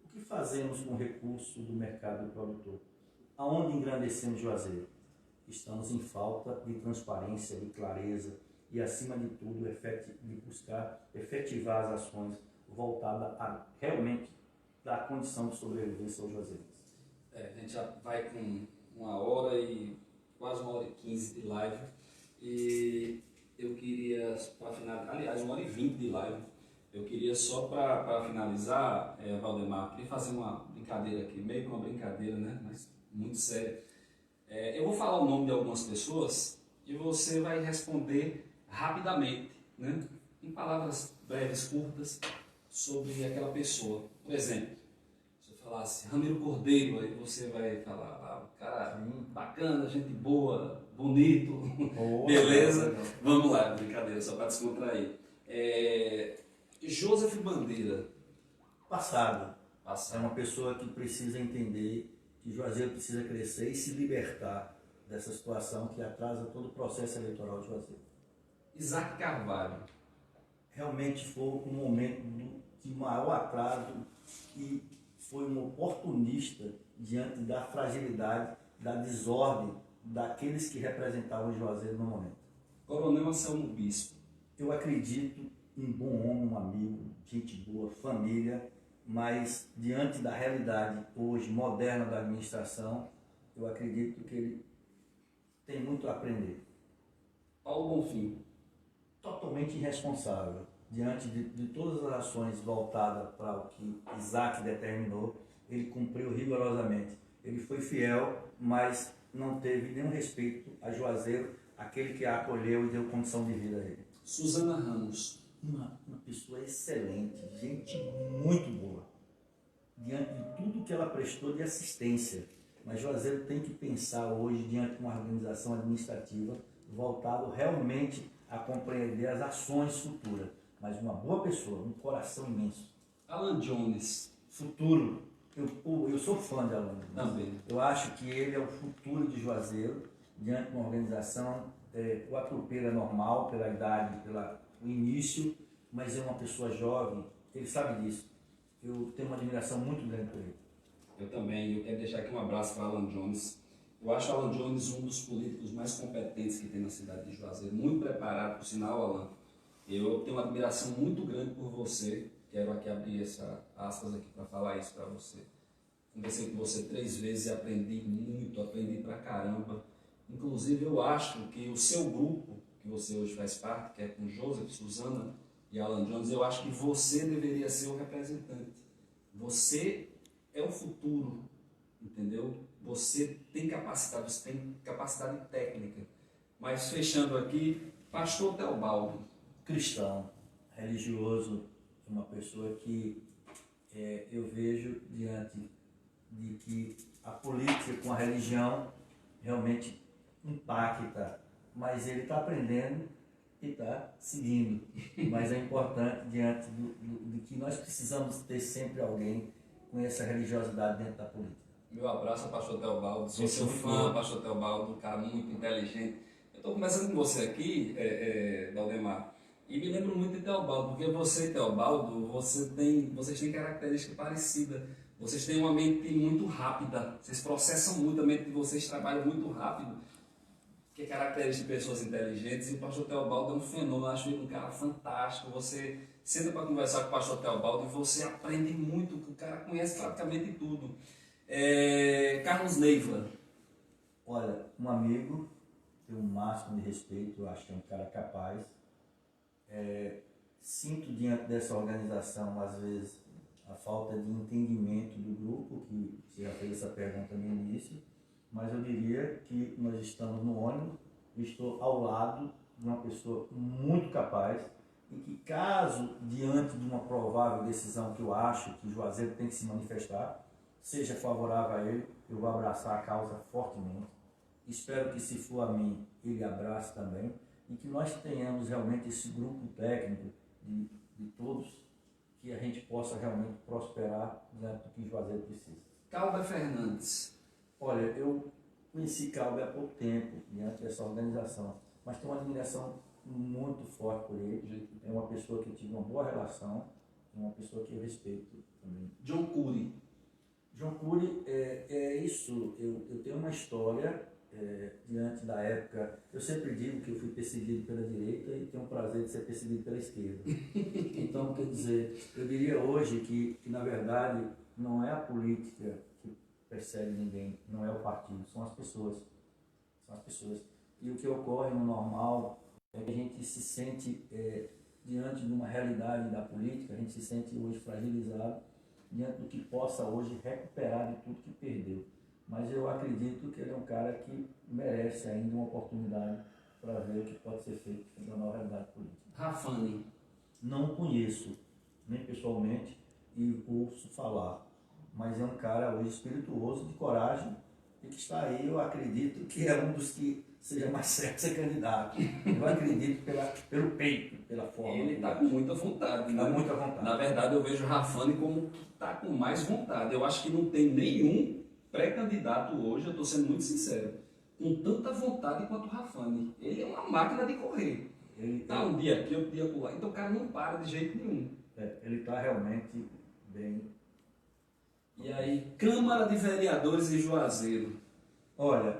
O que fazemos com o recurso do mercado produtor? Aonde engrandecemos Juazeiro? Estamos em falta de transparência, de clareza e, acima de tudo, de buscar efetivar as ações voltadas a realmente dar condição de sobrevivência aos juazeirenses. A gente já vai com 1h e quase 1h15 de live e eu queria, para finalizar, aliás, 1h20 de live, eu queria só para finalizar, Valdemar, queria fazer uma brincadeira aqui, meio que uma brincadeira, né? Mas muito séria. Eu vou falar o nome de algumas pessoas e você vai responder rapidamente, né? Em palavras breves, curtas, sobre aquela pessoa. Por exemplo, se eu falasse Ramiro Cordeiro, aí você vai falar, cara, bacana, gente boa, bonito, boa, beleza? Vamos lá, brincadeira, só para descontrair. Joseph Bandeira. Passado. É uma pessoa que precisa entender que Juazeiro precisa crescer e se libertar dessa situação que atrasa todo o processo eleitoral de Juazeiro. Isaac Carvalho. Realmente foi um momento de maior atraso e foi um oportunista diante da fragilidade, da desordem daqueles que representavam Juazeiro no momento. Coronel Anselmo Bispo. Eu acredito em bom homem, um amigo, gente boa, família, mas diante da realidade hoje moderna da administração, eu acredito que ele tem muito a aprender. Paulo Bonfim. Totalmente irresponsável. Diante de todas as ações voltadas para o que Isaac determinou, ele cumpriu rigorosamente. Ele foi fiel, mas não teve nenhum respeito a Juazeiro, aquele que a acolheu e deu condição de vida a ele. Suzana Ramos. Uma pessoa excelente, gente muito boa, diante de tudo que ela prestou de assistência. Mas Juazeiro tem que pensar hoje, diante de uma organização administrativa, voltado realmente a compreender as ações futuras. Mas uma boa pessoa, um coração imenso. Alan Jones. Futuro. Eu sou fã de Alan Jones. Também. Eu acho que ele é o futuro de Juazeiro, diante de uma organização, o atropelo é normal, pela idade, pelo início, mas é uma pessoa jovem, ele sabe disso. Eu tenho uma admiração muito grande por ele. Eu também, eu quero deixar aqui um abraço para Alan Jones. Eu acho Alan Jones um dos políticos mais competentes que tem na cidade de Juazeiro, muito preparado, por sinal, Alan. Eu tenho uma admiração muito grande por você, quero aqui abrir essa aspas aqui para falar isso para você. Conversei com você 3 vezes e aprendi muito, aprendi pra caramba. Inclusive eu acho que o seu grupo, que você hoje faz parte, que é com Joseph, Suzana e Alan Jones, eu acho que você deveria ser o representante. Você é o futuro, entendeu? Você tem capacidade técnica. Mas fechando aqui, Pastor Teobaldo. Cristão, religioso, uma pessoa que eu vejo diante de que a política com a religião realmente impacta, mas ele está aprendendo e está seguindo. Mas é importante diante de que nós precisamos ter sempre alguém com essa religiosidade dentro da política. Meu abraço ao Pastor Teobaldo, sou seu fã, Pastor Teobaldo, um cara muito inteligente. Eu estou conversando com você aqui, Valdemar, e me lembro muito de Teobaldo, porque você e Teobaldo, vocês têm característica parecida. Vocês têm uma mente muito rápida, vocês processam muito, a mente de vocês trabalha muito rápido, que é característica de pessoas inteligentes, e o Pastor Teobaldo é um fenômeno, eu acho ele um cara fantástico. Você senta para conversar com o Pastor Teobaldo e você aprende muito, o cara conhece praticamente tudo. Carlos Neiva. Olha, um amigo, tenho o máximo de respeito, eu acho que é um cara capaz. Sinto diante dessa organização, às vezes, a falta de entendimento do grupo, que você já fez essa pergunta no início, mas eu diria que nós estamos no ônibus e estou ao lado de uma pessoa muito capaz e que, caso, diante de uma provável decisão que eu acho que o Juazeiro tem que se manifestar, seja favorável a ele, eu vou abraçar a causa fortemente. Espero que, se for a mim, ele abrace também e que nós tenhamos realmente esse grupo técnico de todos, que a gente possa realmente prosperar diante do que o Juazeiro precisa. Calber Fernandes. Olha, eu conheci Calber há pouco tempo, diante dessa organização, mas tenho uma admiração muito forte por ele. É uma pessoa que eu tive uma boa relação, é uma pessoa que eu respeito também. John Cury. John Cury, é isso, eu tenho uma história diante da época. Eu sempre digo que eu fui perseguido pela direita e tenho o prazer de ser perseguido pela esquerda. Então, quer dizer, eu diria hoje que na verdade não é a política que persegue ninguém, não é o partido, são as pessoas. São as pessoas. E o que ocorre no normal é que a gente se sente diante de uma realidade da política, a gente se sente hoje fragilizado diante do que possa hoje recuperar de tudo que perdeu. Mas eu acredito que ele é um cara que merece ainda uma oportunidade para ver o que pode ser feito na nova realidade política. Rafani. Não conheço, nem pessoalmente, e ouço falar, mas é um cara hoje espirituoso, de coragem, e que está aí, eu acredito que é um dos que seja mais certo ser candidato. Eu acredito pelo peito, pela forma. Ele está com muita vontade. Está muita vontade. Na verdade, eu vejo o Rafani como que está com mais vontade. Eu acho que não tem nenhum pré-candidato hoje, eu estou sendo muito sincero, com tanta vontade quanto o Rafani. Ele é uma máquina de correr. Ele está um dia aqui, outro dia por lá. Então o cara não para de jeito nenhum. Ele está realmente bem. E aí, Câmara de Vereadores de Juazeiro. Olha,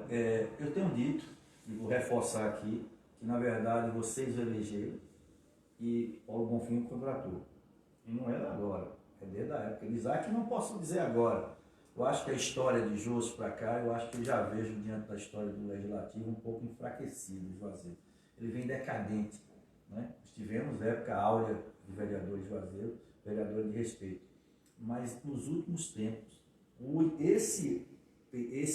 eu tenho dito, e vou reforçar aqui, que na verdade vocês elegeram e Paulo Bonfim contratou. E não é agora, é desde a época. Isaac não posso dizer agora. Eu acho que a história de Jôs para cá, eu acho que eu já vejo diante da história do Legislativo um pouco enfraquecido o Juazeiro. Ele vem decadente. Né? Tivemos época áurea de vereador de Juazeiro, vereador de respeito. Mas nos últimos tempos, esse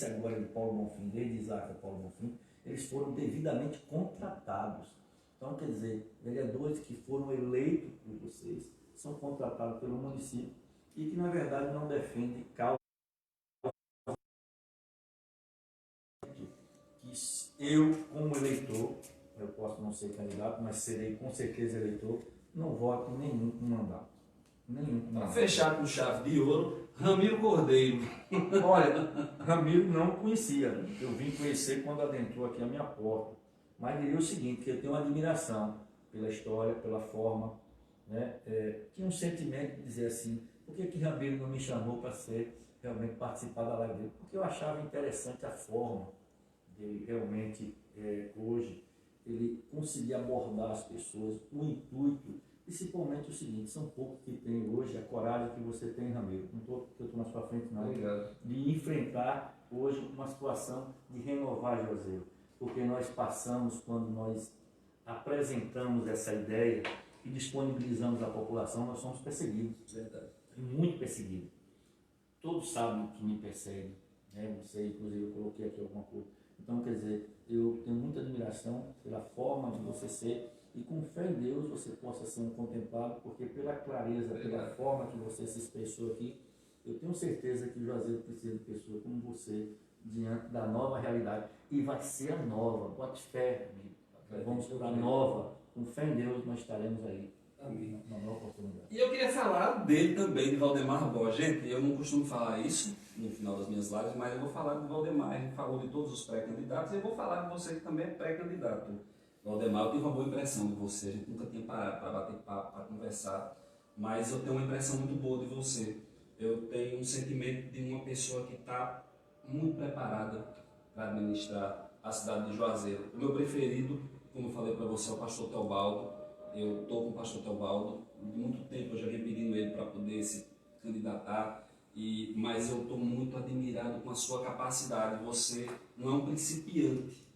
agora de Paulo Bonfim, desde Isaac a Paulo Bonfim, eles foram devidamente contratados. Então, quer dizer, vereadores que foram eleitos por vocês são contratados pelo município e que, na verdade, não defendem causa. Que eu, como eleitor, eu posso não ser candidato, mas serei com certeza eleitor, não voto em nenhum mandato. Para fechar com chave de ouro, Ramiro Cordeiro. Olha, Ramiro não conhecia, eu vim conhecer quando adentrou aqui a minha porta. Mas diria o seguinte, que eu tenho uma admiração pela história, pela forma, né? Tinha um sentimento de dizer assim, por que Ramiro não me chamou para realmente participar da live dele? Porque eu achava interessante a forma dele realmente, hoje, ele conseguir abordar as pessoas, o intuito, principalmente o seguinte, são poucos que têm hoje a coragem que você tem, Ramiro, não estou porque eu estou na sua frente não, de enfrentar hoje uma situação de renovar Juazeiro, porque nós passamos, quando nós apresentamos essa ideia e disponibilizamos a população, nós somos perseguidos, Verdade. muito perseguidos. Todos sabem que me perseguem, né? Você, inclusive, eu coloquei aqui alguma coisa. Então, quer dizer, eu tenho muita admiração pela forma de você ser e com fé em Deus você possa ser um contemplado, porque pela clareza, pela forma que você se expressou aqui, eu tenho certeza que o Juazeiro precisa de pessoas como você diante da nova realidade. E vai ser a nova, bote fé, amigo. Vamos para a nova, com fé em Deus nós estaremos aí. Amém. Uma nova oportunidade. E eu queria falar dele também, de Valdemar Borges. Gente, eu não costumo falar isso no final das minhas lives, mas eu vou falar de Valdemar. A gente falou de todos os pré-candidatos e eu vou falar de você que também é pré-candidato. Valdemar, eu tive uma boa impressão de você. A gente nunca tinha parado para bater papo, para conversar, mas eu tenho uma impressão muito boa de você. Eu tenho um sentimento de uma pessoa que está muito preparada para administrar a cidade de Juazeiro. O meu preferido, como eu falei para você, é o pastor Teobaldo. Eu estou com o pastor Teobaldo, de muito tempo eu já vinha pedindo ele para poder se candidatar Mas eu estou muito admirado com a sua capacidade. Você não é um principiante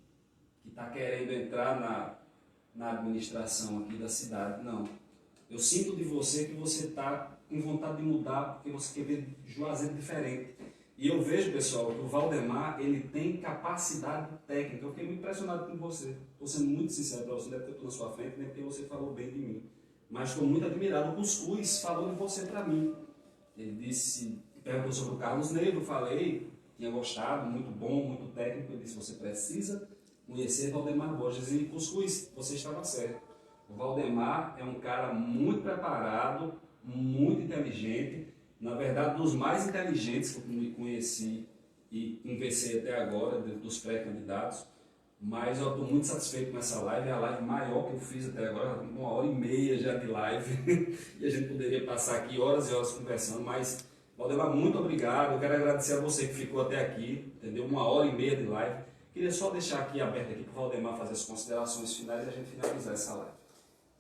que está querendo entrar na administração aqui da cidade, não. Eu sinto de você que você está com vontade de mudar porque você quer ver Juazeiro diferente. E eu vejo, pessoal, que o Valdemar, ele tem capacidade técnica. Eu fiquei muito impressionado com você. Estou sendo muito sincero para você, não é porque eu estou na sua frente, nem porque você falou bem de mim. Mas estou muito admirado. O Cuscuz falou de você para mim. Ele disse, perguntou sobre o Carlos Negro, falei, tinha gostado, muito bom, muito técnico. Ele disse, você precisa conhecer Valdemar Borges. E Cuscuz, você estava certo. O Valdemar é um cara muito preparado, muito inteligente. Na verdade, dos mais inteligentes que eu me conheci e conversei até agora, dos pré-candidatos. Mas eu estou muito satisfeito com essa live, é a live maior que eu fiz até agora, 1h30 já de live. E a gente poderia passar aqui horas e horas conversando, mas, Valdemar, muito obrigado. Eu quero agradecer a você que ficou até aqui, entendeu? 1h30 de live. Queria só deixar aqui aberto aqui para o Valdemar fazer as considerações finais e a gente finalizar essa live.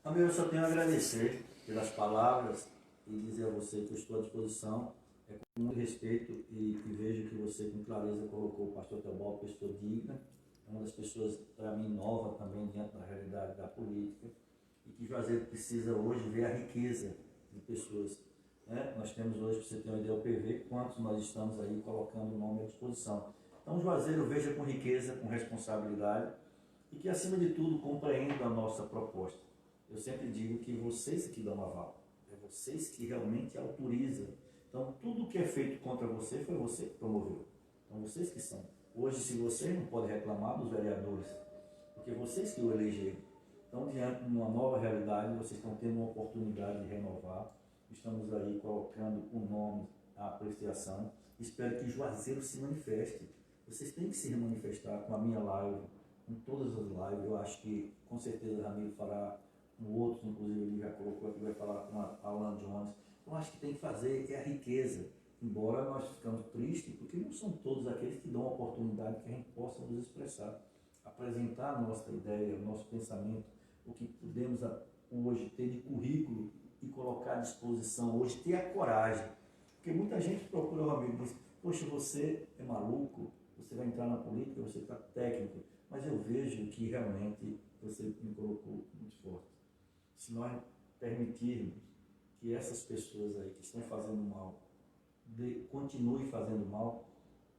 Amigo, eu só tenho a agradecer pelas palavras e dizer a você que eu estou à disposição, com muito respeito e vejo que você com clareza colocou o pastor Teobaldo, pessoa digna, uma das pessoas para mim nova também diante da realidade da política, e que Juazeiro precisa hoje ver a riqueza de pessoas. Né? Nós temos hoje, para você ter uma ideia, o PV, quantos nós estamos aí colocando o nome à disposição. Então Juazeiro veja com riqueza, com responsabilidade e que acima de tudo compreenda a nossa proposta. Eu sempre digo que vocês que dão aval. É vocês que realmente autorizam. Então, tudo que é feito contra você foi você que promoveu. Então, vocês que são. Hoje, se vocês não podem reclamar dos vereadores, porque vocês que o elegeram. Então, diante de uma nova realidade, vocês estão tendo uma oportunidade de renovar. Estamos aí colocando o nome à apreciação. Espero que Juazeiro se manifeste. Vocês têm que se manifestar com a minha live, com todas as lives. Eu acho que, com certeza, Ramiro fará um outro, inclusive ele já colocou aqui, vai falar com a Alan Jones. Então acho que tem que fazer a riqueza, embora nós ficamos tristes, porque não são todos aqueles que dão a oportunidade que a gente possa nos expressar, apresentar a nossa ideia, o nosso pensamento, o que podemos hoje ter de currículo e colocar à disposição hoje, ter a coragem. Porque muita gente procura um amigo e diz, poxa, você é maluco, você vai entrar na política, você está técnico, mas eu vejo que realmente você me colocou muito forte. Se nós permitirmos que essas pessoas aí que estão fazendo mal continuem fazendo mal,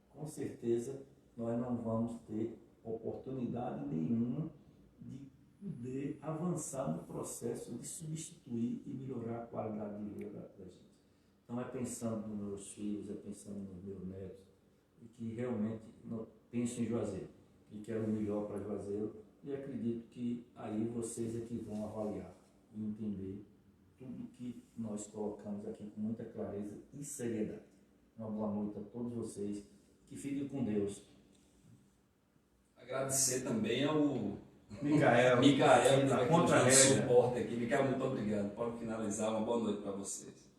com certeza nós não vamos ter oportunidade nenhuma de poder avançar no processo de substituir e melhorar a qualidade de vida da gente. Então é pensando nos meus filhos, é pensando nos meus netos, e que realmente penso em Juazeiro, e quero o melhor para Juazeiro, e acredito que aí vocês é que vão avaliar e entender tudo que nós colocamos aqui com muita clareza e seriedade. Uma boa noite a todos vocês, que fiquem com Deus. Agradecer também ao Micael, que está aqui na nos dando contra-regra. suporte aqui. Micael, muito obrigado. Pode finalizar. Uma boa noite para vocês.